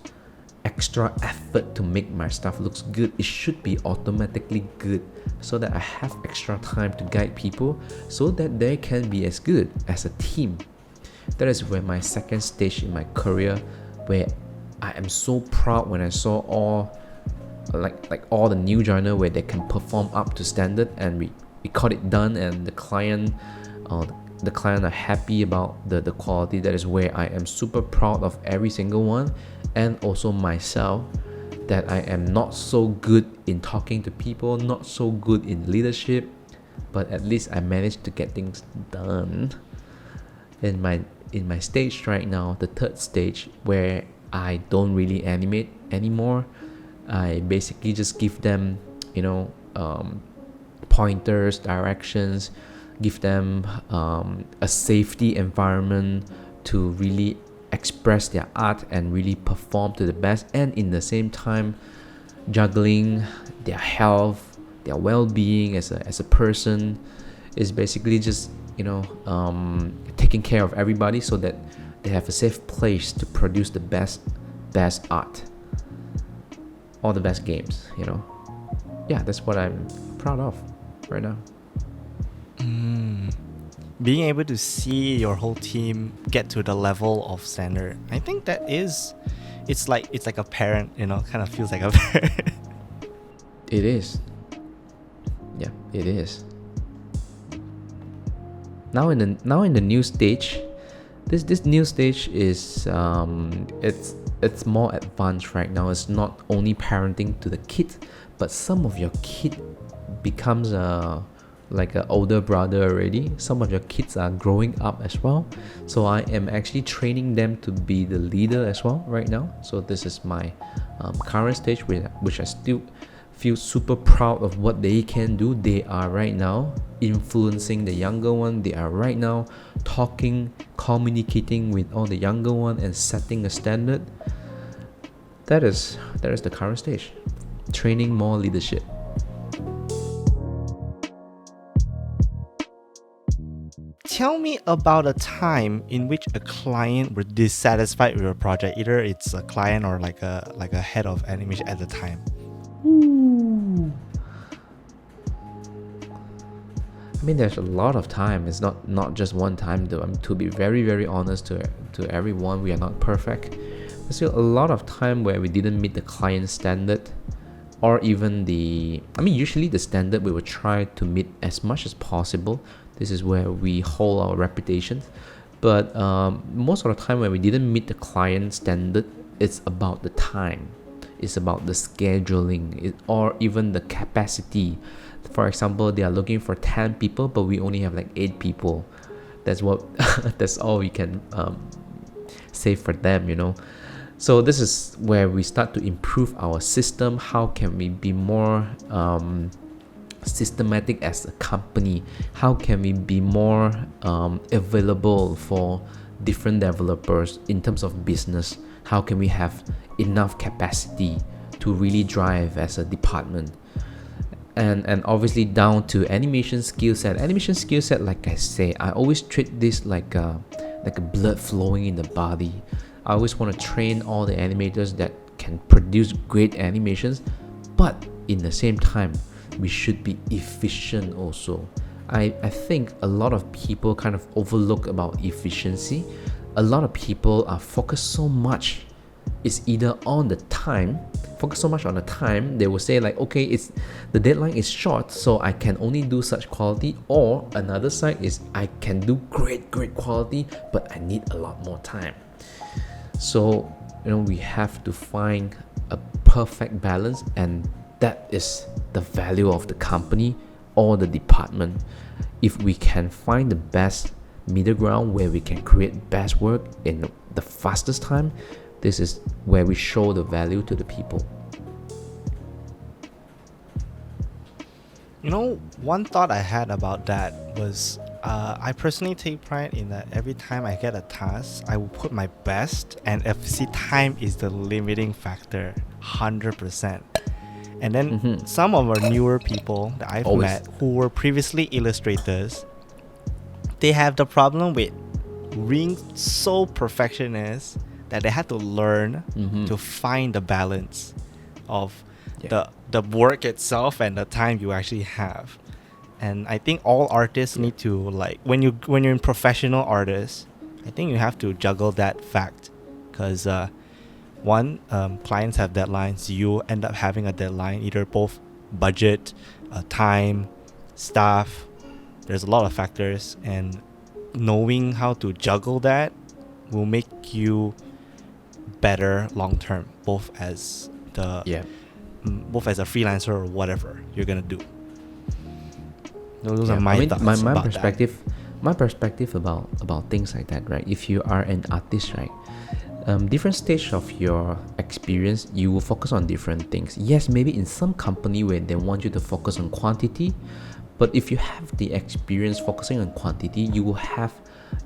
extra effort to make my stuff looks good. It should be automatically good, so that I have extra time to guide people so that they can be as good as a team. That is where my second stage in my career, where I am so proud when I saw all all the new joiner where they can perform up to standard, and we got it done, and the client are happy about the quality. That is where I am super proud of every single one, and also myself, that I am not so good in talking to people, not so good in leadership, but at least I managed to get things done. In my stage right now, the third stage, where I don't really animate anymore, I basically just give them, pointers, directions, give them a safety environment to really express their art and really perform to the best, and in the same time juggling their health, their well-being as a person, is basically just taking care of everybody so that they have a safe place to produce the best art or the best games. Yeah, that's what I'm proud of right now. Being able to see your whole team get to the level of standard, I think it's like a parent, kind of feels like a parent. It is. Yeah, it is. Now in the new stage, this new stage is it's more advanced right now. It's not only parenting to the kid, but some of your kid becomes like an older brother already. Some of your kids are growing up as well, so I am actually training them to be the leader as well right now. So this is my current stage, which I still feel super proud of what they can do. They are right now influencing the younger one. They are right now talking, communicating with all the younger one and setting a standard. That is the current stage. Training more leadership. Tell me about a time in which a client were dissatisfied with your project. Either it's a client or like a head of animation at the time. I mean, there's a lot of time. It's not just one time though. To be very, very honest to everyone, we are not perfect. There's still a lot of time where we didn't meet the client standard, or even usually the standard we will try to meet as much as possible. This is where we hold our reputation. But most of the time when we didn't meet the client standard, it's about the time. It's about the scheduling, or even the capacity. For example, they are looking for 10 people, but we only have like 8 people. That's all we can save for them, So this is where we start to improve our system. How can we be more systematic as a company? How can we be more available for different developers in terms of business? How can we have enough capacity to really drive as a department? And obviously down to animation skill set. Like I say, I always treat this like a blood flowing in the body. I always want to train all the animators that can produce great animations, but in the same time, we should be efficient also. I think a lot of people kind of overlook about efficiency. A lot of people are focused so much, it's either on the time, focus so much on the time, they will say like, okay, it's the deadline is short, so I can only do such quality, or another side is I can do great quality, but I need a lot more time. So we have to find a perfect balance, and that is the value of the company or the department. If we can find the best middle ground where we can create best work in the fastest time, this is where we show the value to the people. One thought I had about that was I personally take pride in that every time I get a task, I will put my best, and FC time is the limiting factor, 100%. And then some of our newer people that I've met who were previously illustrators, they have the problem with being so perfectionist that they had to learn to find the balance of the work itself and the time you actually have. And I think all artists need to, like, when you're in professional artists, I think you have to juggle that fact, because clients have deadlines. You end up having a deadline, either both budget, time, staff. There's a lot of factors, and knowing how to juggle that will make you better long term, both as a freelancer or whatever you're gonna do. Those are my thoughts. My perspective about things like that, right? If you are an artist, right, different stage of your experience, you will focus on different things. Yes, maybe in some company where they want you to focus on quantity, but if you have the experience focusing on quantity, you have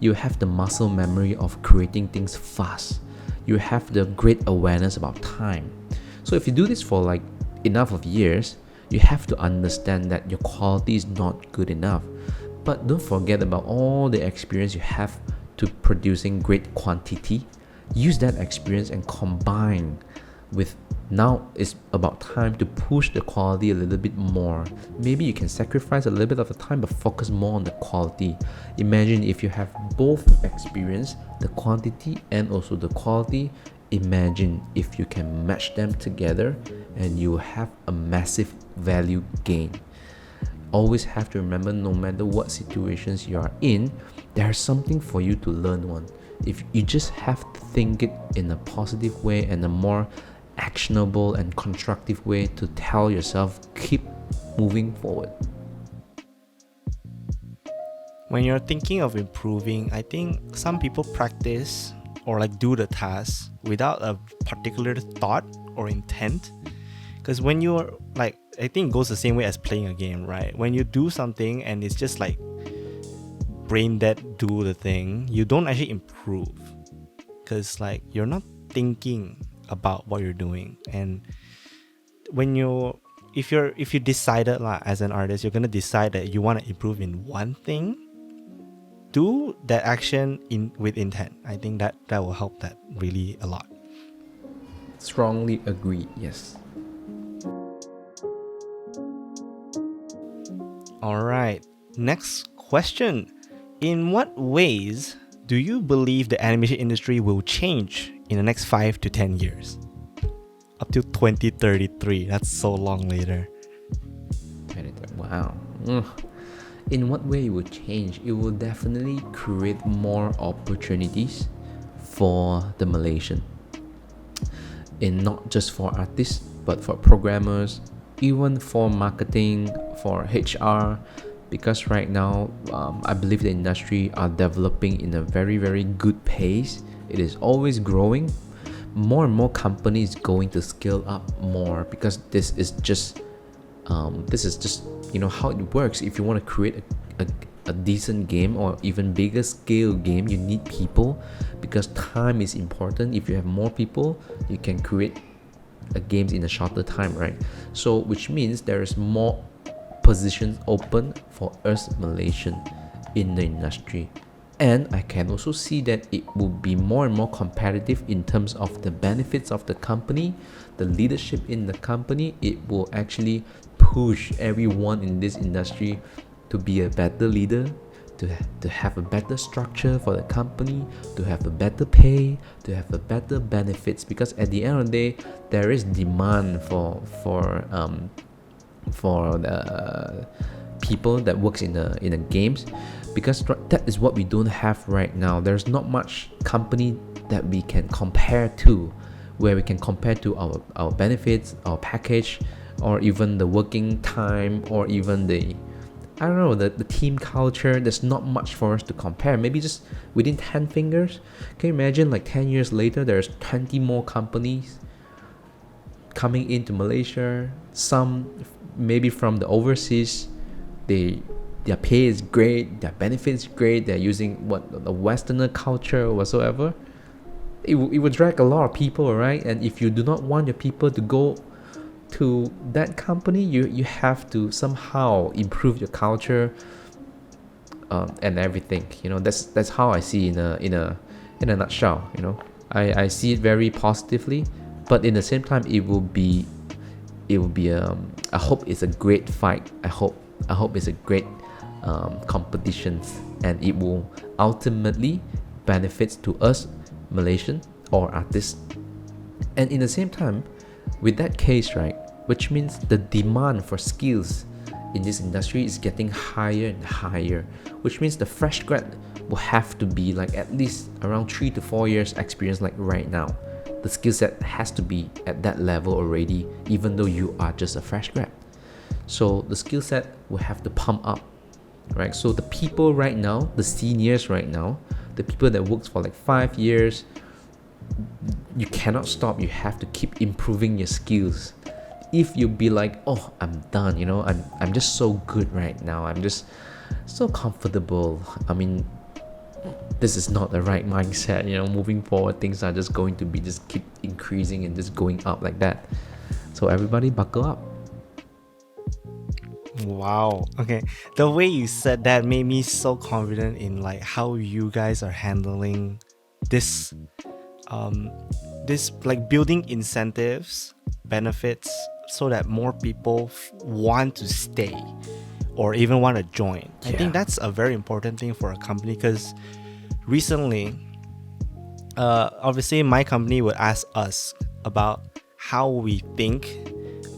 the muscle memory of creating things fast. You have the great awareness about time. So if you do this for like enough of years, you have to understand that your quality is not good enough. But don't forget about all the experience you have to producing great quantity. Use that experience and combine with, now it's about time to push the quality a little bit more. Maybe you can sacrifice a little bit of the time but focus more on the quality. Imagine if you have both experience, the quantity and also the quality. Imagine if you can match them together and you have a massive value gain. Always have to remember, no matter what situations you are in, there's something for you to learn one. If you just have to think it in a positive way and a more actionable and constructive way to tell yourself, keep moving forward. When you're thinking of improving, I think some people practice or like do the task without a particular thought or intent. Because when you're like, I think it goes the same way as playing a game, right? When you do something and it's just like brain dead, do the thing, you don't actually improve, because like you're not thinking about what you're doing. And when if you decided as an artist, you're gonna decide that you want to improve in one thing, do that action with intent. I think that will help that really a lot. Strongly agree. Yes. All right, next question. In what ways do you believe the animation industry will change in the next 5 to 10 years? Up to 2033. That's so long later. Wow. In what way it will change? It will definitely create more opportunities for the Malaysian. And not just for artists, but for programmers, even for marketing, for HR. Because right now, I believe the industry are developing in a very, very good pace, It is always growing. More and more companies going to scale up more, because this is just how it works. If you want to create a decent game or even bigger scale game, you need people, because time is important. If you have more people, you can create games in a shorter time, right? So which means there is more positions open for us Malaysian in the industry. And I can also see that it will be more and more competitive in terms of the benefits of the company, the leadership in the company. It will actually push everyone in this industry to be a better leader, to have a better structure for the company, to have a better pay, to have a better benefits. Because at the end of the day, there is demand for the people that works in the games, because that is what we don't have right now. There's not much company that we can compare to, where we can compare to our benefits, our package, or even the working time, or even the team culture. There's not much for us to compare. Maybe just within 10 fingers. Can you imagine, like 10 years later, there's 20 more companies coming into Malaysia, some maybe from the overseas. Their pay is great, their benefits great, they're using the Westerner culture or whatsoever. It will drag a lot of people, right? And if you do not want your people to go to that company, you have to somehow improve your culture, and everything. That's how I see in a nutshell. I see it very positively, but in the same time, it will be I hope it's a great fight. I hope it's a great competition, and it will ultimately benefits to us Malaysian or artists. And in the same time, with that case, right, which means the demand for skills in this industry is getting higher and higher, which means the fresh grad will have to be like at least around 3 to 4 years experience. Like right now, the skill set has to be at that level already, even though you are just a fresh grad. So the skill set will have to pump up, right? So the people right now, the seniors right now, the people that works for like 5 years, you cannot stop. You have to keep improving your skills. If you be like, oh, I'm done, I'm just so good right now, I'm just so comfortable. I mean, this is not the right mindset. Moving forward, things are just going to be just keep increasing and just going up like that. So everybody buckle up. Wow. Okay. The way you said that made me so confident in like how you guys are handling this like building incentives, benefits, so that more people want to stay or even want to join. I think that's a very important thing for a company, because recently, obviously my company would ask us about how we think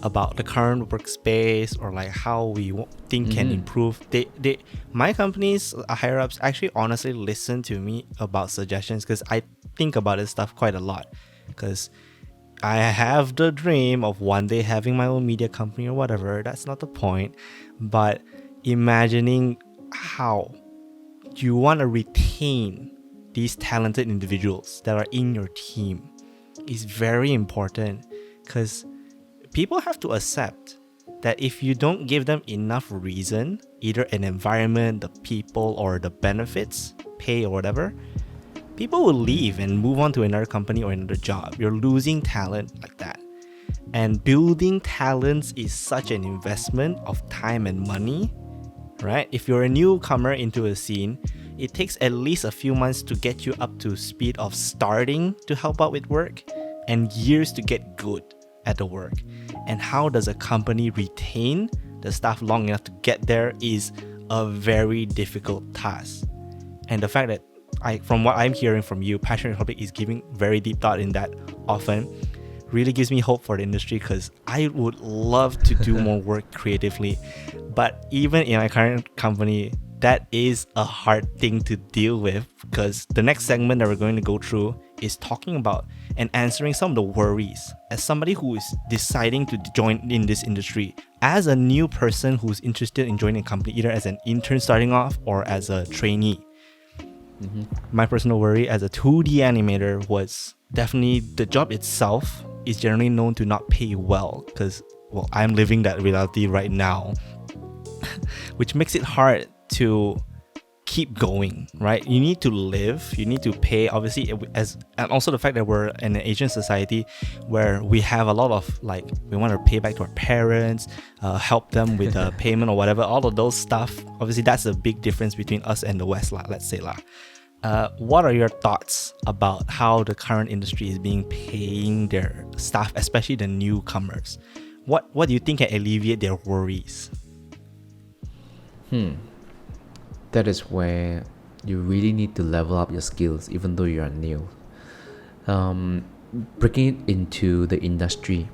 about the current workspace, or like how we think can improve. My company's higher ups actually honestly listen to me about suggestions, because I think about this stuff quite a lot, because I have the dream of one day having my own media company or whatever. That's not the point, but imagining how you want to retain these talented individuals that are in your team is very important, because people have to accept that if you don't give them enough reason, either an environment, the people, or the benefits, pay or whatever, people will leave and move on to another company or another job. You're losing talent like that. And building talents is such an investment of time and money, right? If you're a newcomer into a scene, it takes at least a few months to get you up to speed of starting to help out with work, and years to get good at the work. And how does a company retain the staff long enough to get there is a very difficult task. And the fact that from what I'm hearing from you, Passion Republic is giving very deep thought in that often, really gives me hope for the industry, because I would love to do more work creatively. But even in my current company, that is a hard thing to deal with, because the next segment that we're going to go through is talking about and answering some of the worries as somebody who is deciding to join in this industry, as a new person who's interested in joining a company, either as an intern starting off or as a trainee. My personal worry as a 2D animator was definitely the job itself is generally known to not pay well, because, well, I'm living that reality right now, which makes it hard to keep going, right? You need to live, you need to pay, obviously, and also the fact that we're in an Asian society where we have a lot of, like, we want to pay back to our parents, help them with payment or whatever, all of those stuff. Obviously, that's a big difference between us and the West, let's say. What are your thoughts about how the current industry is paying their staff, especially the newcomers? What do you think can alleviate their worries? That is where you really need to level up your skills, even though you are new. Breaking it into the industry,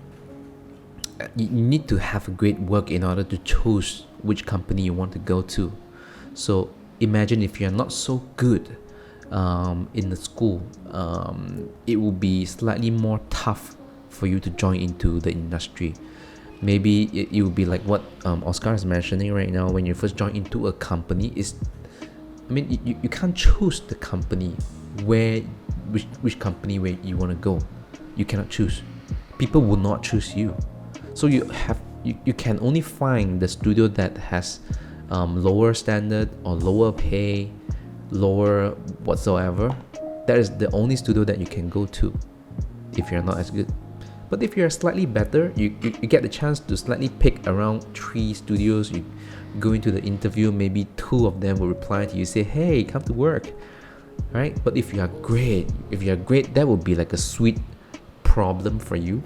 you need to have great work in order to choose which company you want to go to. So imagine if you're not so good in the school, it will be slightly more tough for you to join into the industry. Maybe it will be like what Oscar is mentioning right now. When you first join into a company, you can't choose the company which company where you want to go. You cannot choose. People will not choose you. So you can only find the studio that has lower standard or lower pay, lower whatsoever. That is the only studio that you can go to if you're not as good. But if you're slightly better, you get the chance to slightly pick around 3 studios. You go into the interview, maybe 2 of them will reply to you, say, hey, come to work, right? But if you are great, that will be like a sweet problem for you,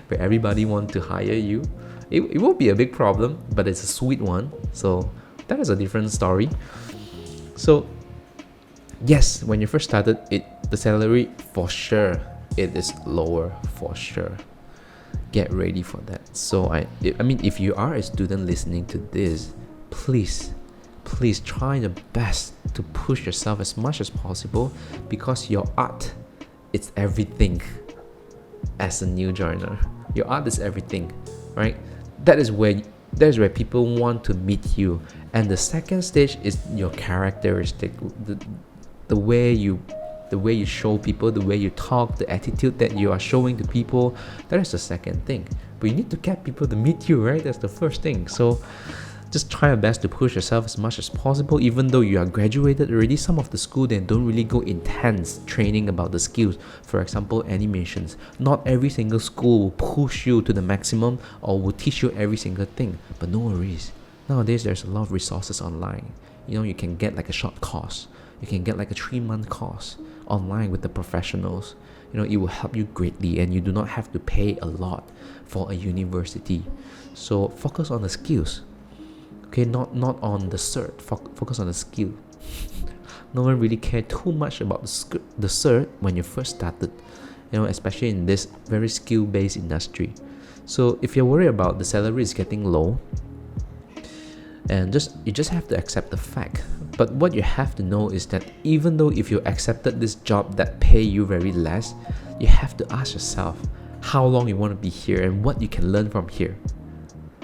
where everybody wants to hire you. It won't be a big problem, but it's a sweet one. So that is a different story. So yes, when you first started, the salary for sure, it is lower for sure. Get ready for that. So if you are a student listening to this, please try your best to push yourself as much as possible, because your art, it's everything. As a new joiner, your art is everything, right? That is where people want to meet you. And the second stage is your characteristic, the way you show people, the way you talk, the attitude that you are showing to people. That is the second thing. But you need to get people to meet you, right? That's the first thing. So just try your best to push yourself as much as possible. Even though you are graduated already, some of the school, they don't really go intense training about the skills. For example, animations. Not every single school will push you to the maximum or will teach you every single thing. But no worries. Nowadays, there's a lot of resources online. You can get like a short course. You can get like a 3-month course online with the professionals. It will help you greatly, and you do not have to pay a lot for a university. So focus on the skills. Okay, not on the cert. Focus on the skill. No one really cared too much about the cert when you first started, especially in this very skill-based industry. So if you're worried about the salary is getting low, and you just have to accept the fact. But what you have to know is that even though if you accepted this job that pay you very less, you have to ask yourself how long you want to be here and what you can learn from here.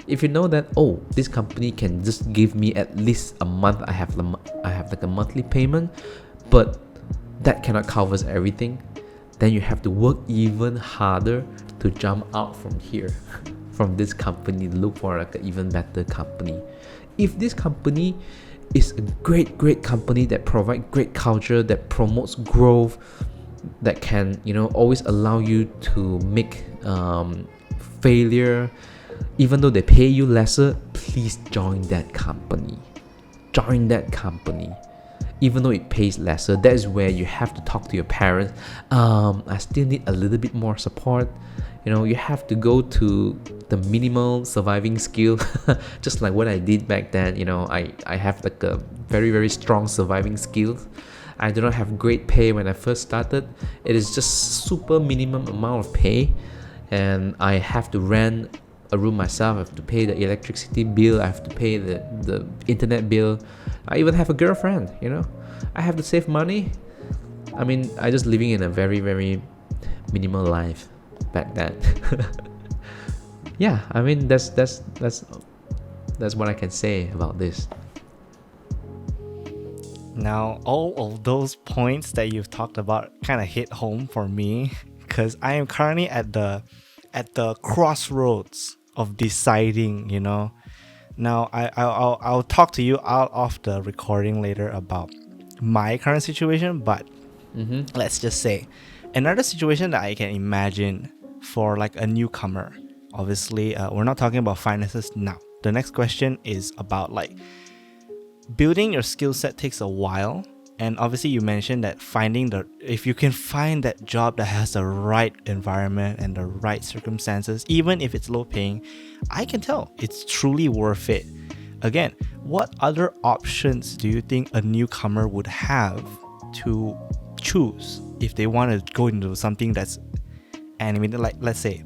If you know that, this company can just give me at least a month, I have like a monthly payment, but that cannot cover everything, then you have to work even harder to jump out from here, from this company, look for like an even better company. If this company is a great company that provides great culture, that promotes growth, that can always allow you to make failure, even though they pay you lesser, please join that company. Even though it pays lesser, that is where you have to talk to your parents. I still need a little bit more support. You have to go to the minimal surviving skill, just like what I did back then. I have like a very, very strong surviving skill. I do not have great pay when I first started. It is just super minimum amount of pay, and I have to rent a room myself. I have to pay the electricity bill. I have to pay the internet bill. I even have a girlfriend. I have to save money. I just living in a very, very minimal life back then. Yeah, that's what I can say about this. Now, all of those points that you've talked about kind of hit home for me because I am currently at the crossroads of deciding, you know. Now, I'll talk to you out of the recording later about my current situation, but Mm-hmm. let's just say another situation that I can imagine for like a newcomer. Obviously, we're not talking about finances now. The next question is about like building your skill set takes a while, and obviously you mentioned that if you can find that job that has the right environment and the right circumstances, even if it's low paying, I can tell it's truly worth it. Again, what other options do you think a newcomer would have to choose if they want to go into something that's animated? Like, let's say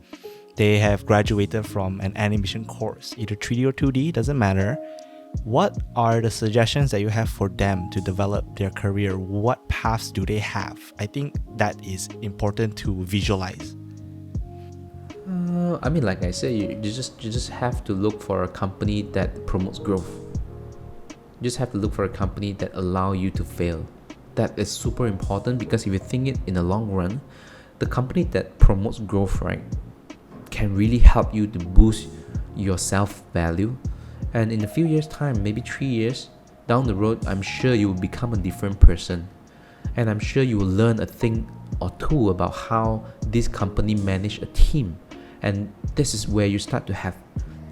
they have graduated from an animation course, either 3D or 2D, doesn't matter. What are the suggestions that you have for them to develop their career? What paths do they have? I think that is important to visualize. I mean, like I said, you just have to look for a company that promotes growth. You just have to look for a company that allow you to fail. That is super important because if you think it in the long run, the company that promotes growth, right, can really help you to boost your self-value. And in a few years' time, maybe 3 years down the road, I'm sure you will become a different person. And I'm sure you will learn a thing or two about how this company manage a team. And this is where you start to have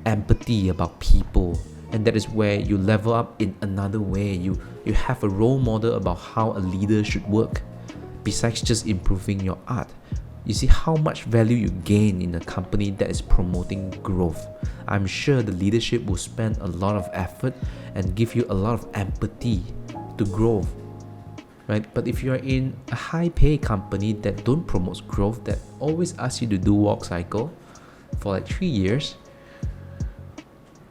empathy about people. And that is where you level up in another way. You have a role model about how a leader should work, besides just improving your art. You see how much value you gain in a company that is promoting growth. I'm sure the leadership will spend a lot of effort and give you a lot of empathy to grow, right? But if you're in a high pay company that don't promote growth, that always asks you to do walk cycle for like 3 years,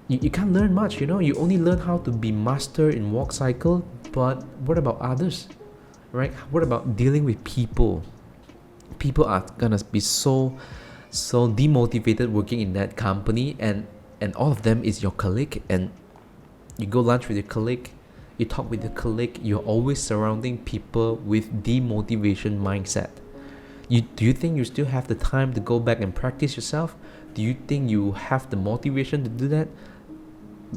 you can't learn much, you know. You only learn how to be master in walk cycle, but what about others, right? What about dealing with people? People are gonna be so demotivated working in that company, and all of them is your colleague, and you go lunch with your colleague, you talk with your colleague, you're always surrounding people with demotivation mindset. Do you think you still have the time to go back and practice yourself? Do you think you have the motivation to do that?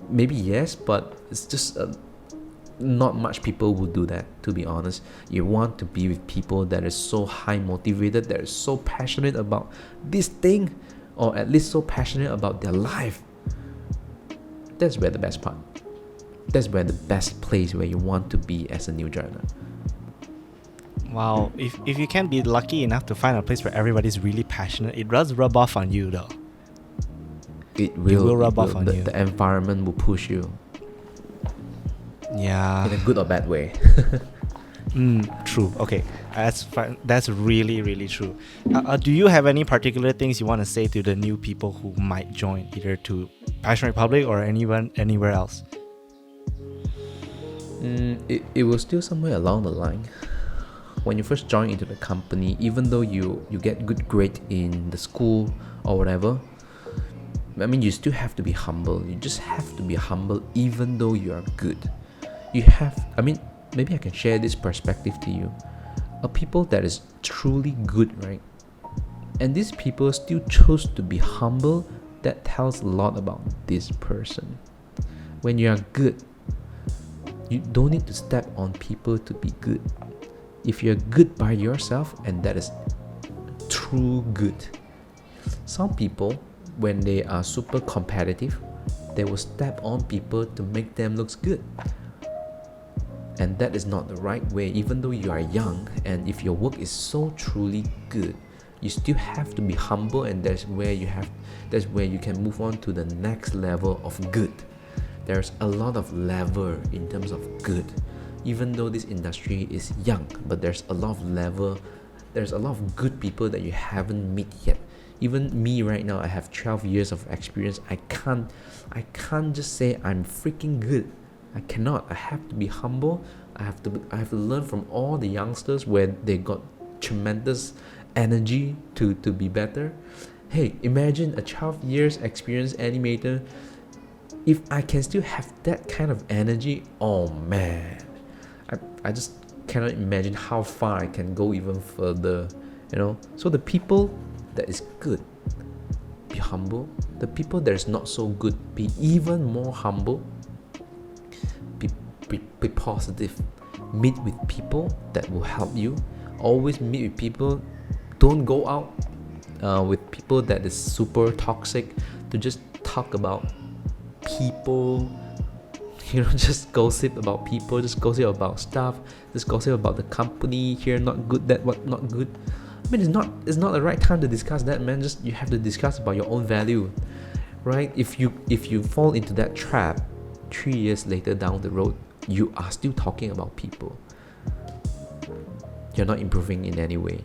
Maybe yes, but it's just not much people will do that, to be honest. You want to be with people that is so high motivated, that is so passionate about this thing, or at least so passionate about their life. That's where the best part. That's where the best place where you want to be as a new joiner. Wow, if you can be lucky enough to find a place where everybody's really passionate, it does rub off on you though. It will rub off on you. The environment will push you Yeah. in a good or bad way. True. Okay, that's fine. That's really, really true. Do you have any particular things you want to say to the new people who might join, either to Passion Republic or anywhere else? It was still somewhere along the line. When you first join into the company, even though you get good grade in the school or whatever, I mean, you still have to be humble. You just have to be humble even though you are good. Maybe I can share this perspective to you. A people that is truly good, right? And these people still choose to be humble, that tells a lot about this person. When you are good, you don't need to step on people to be good. If you're good by yourself, and that is true good. Some people, when they are super competitive, they will step on people to make them look good. And that is not the right way. Even though you are young, and if your work is so truly good, you still have to be humble, and that's where you can move on to the next level of good. There's a lot of level in terms of good. Even though this industry is young, but there's a lot of good people that you haven't met yet. Even me right now, I have 12 years of experience. I can't just say I'm freaking good. I cannot. I have to be humble. I have to learn from all the youngsters where they got tremendous energy to be better. Hey, imagine a 12 years experienced animator. If I can still have that kind of energy, oh man, I just cannot imagine how far I can go even further, you know. So the people that is good, be humble. The people that is not so good, be even more humble. Be positive. Meet with people that will help you. Always meet with people. Don't go out with people that is super toxic to just talk about people, just gossip about people, just gossip about stuff, just gossip about the company here, not good, that what not good. I mean, it's not the right time to discuss that, man. Just you have to discuss about your own value, right? If you fall into that trap, 3 years later down the road, you are still talking about people. You're not improving in any way.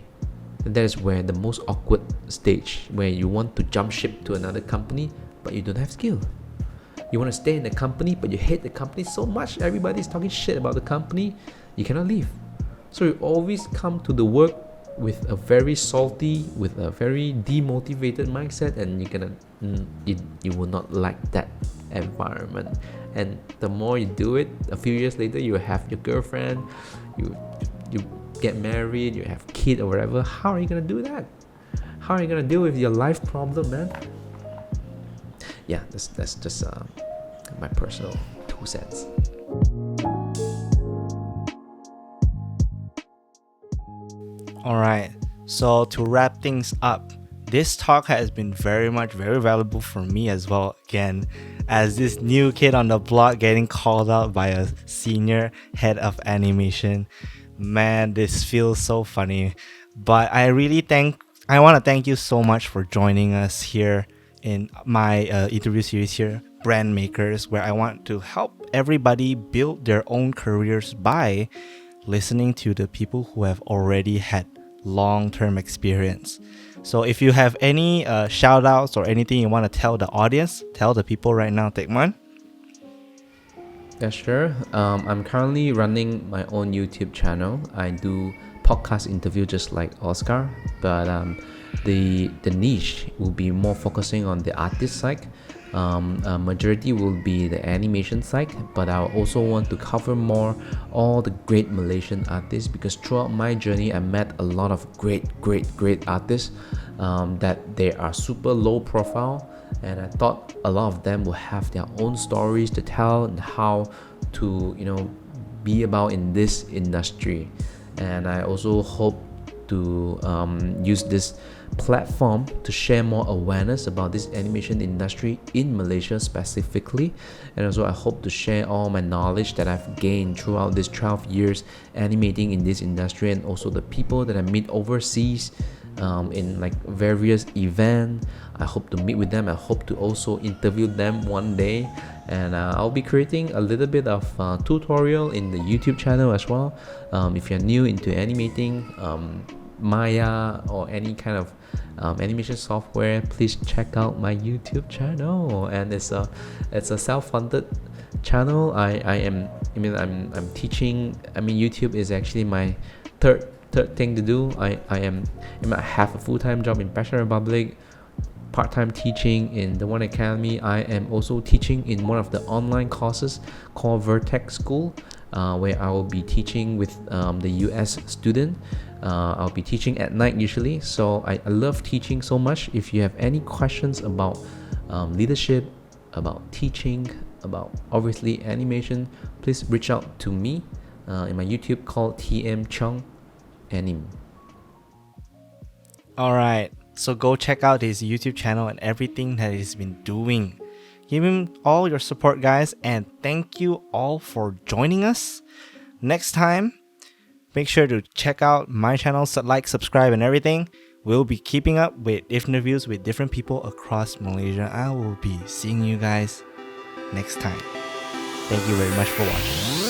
And that is where the most awkward stage, where you want to jump ship to another company, but you don't have skill. You want to stay in the company, but you hate the company so much, everybody's talking shit about the company, you cannot leave. So you always come to the work with a very salty, with a very demotivated mindset, and you will not like that environment. And the more you do it, a few years later, you have your girlfriend, you get married, you have kid or whatever. How are you gonna do that? How are you gonna deal with your life problem, man? Yeah, that's just my personal 2 cents. Alright, so to wrap things up, this talk has been very valuable for me as well, again, as this new kid on the block getting called out by a senior head of animation. Man, this feels so funny. But I want to thank you so much for joining us here in my interview series here, Brand Makers, where I want to help everybody build their own careers by listening to the people who have already had long-term experience. So if you have any shout outs or anything you want to tell the audience, tell the people right now, Tekman. Yeah, sure. I'm currently running my own YouTube channel. I do podcast interview just like Oscar, but the niche will be more focusing on the artist side. Majority will be the animation side, but I also want to cover more all the great Malaysian artists, because throughout my journey I met a lot of great artists that they are super low profile, and I thought a lot of them will have their own stories to tell and how to be about in this industry. And I also hope to use this platform to share more awareness about this animation industry in Malaysia specifically. And also I hope to share all my knowledge that I've gained throughout these 12 years animating in this industry, and also the people that I meet overseas in like various events. I hope to meet with them. I hope to also interview them one day, and I'll be creating a little bit of tutorial in the YouTube channel as well. If you're new into animating, Maya or any kind of animation software, please check out my YouTube channel. And it's a self-funded channel. I'm teaching. YouTube is actually my third thing to do. I have a full-time job in Passion Republic, part-time teaching in the One Academy. I am also teaching in one of the online courses called Vertex School, where I will be teaching with the US student. I'll be teaching at night usually, so I love teaching so much. If you have any questions about leadership, about teaching, about obviously animation, please reach out to me in my YouTube called TM Cheong Anim. Alright, so go check out his YouTube channel and everything that he's been doing. Give him all your support, guys, and thank you all for joining us. Next time, make sure to check out my channel, like, subscribe, and everything. We'll be keeping up with interviews with different people across Malaysia. I will be seeing you guys next time. Thank you very much for watching.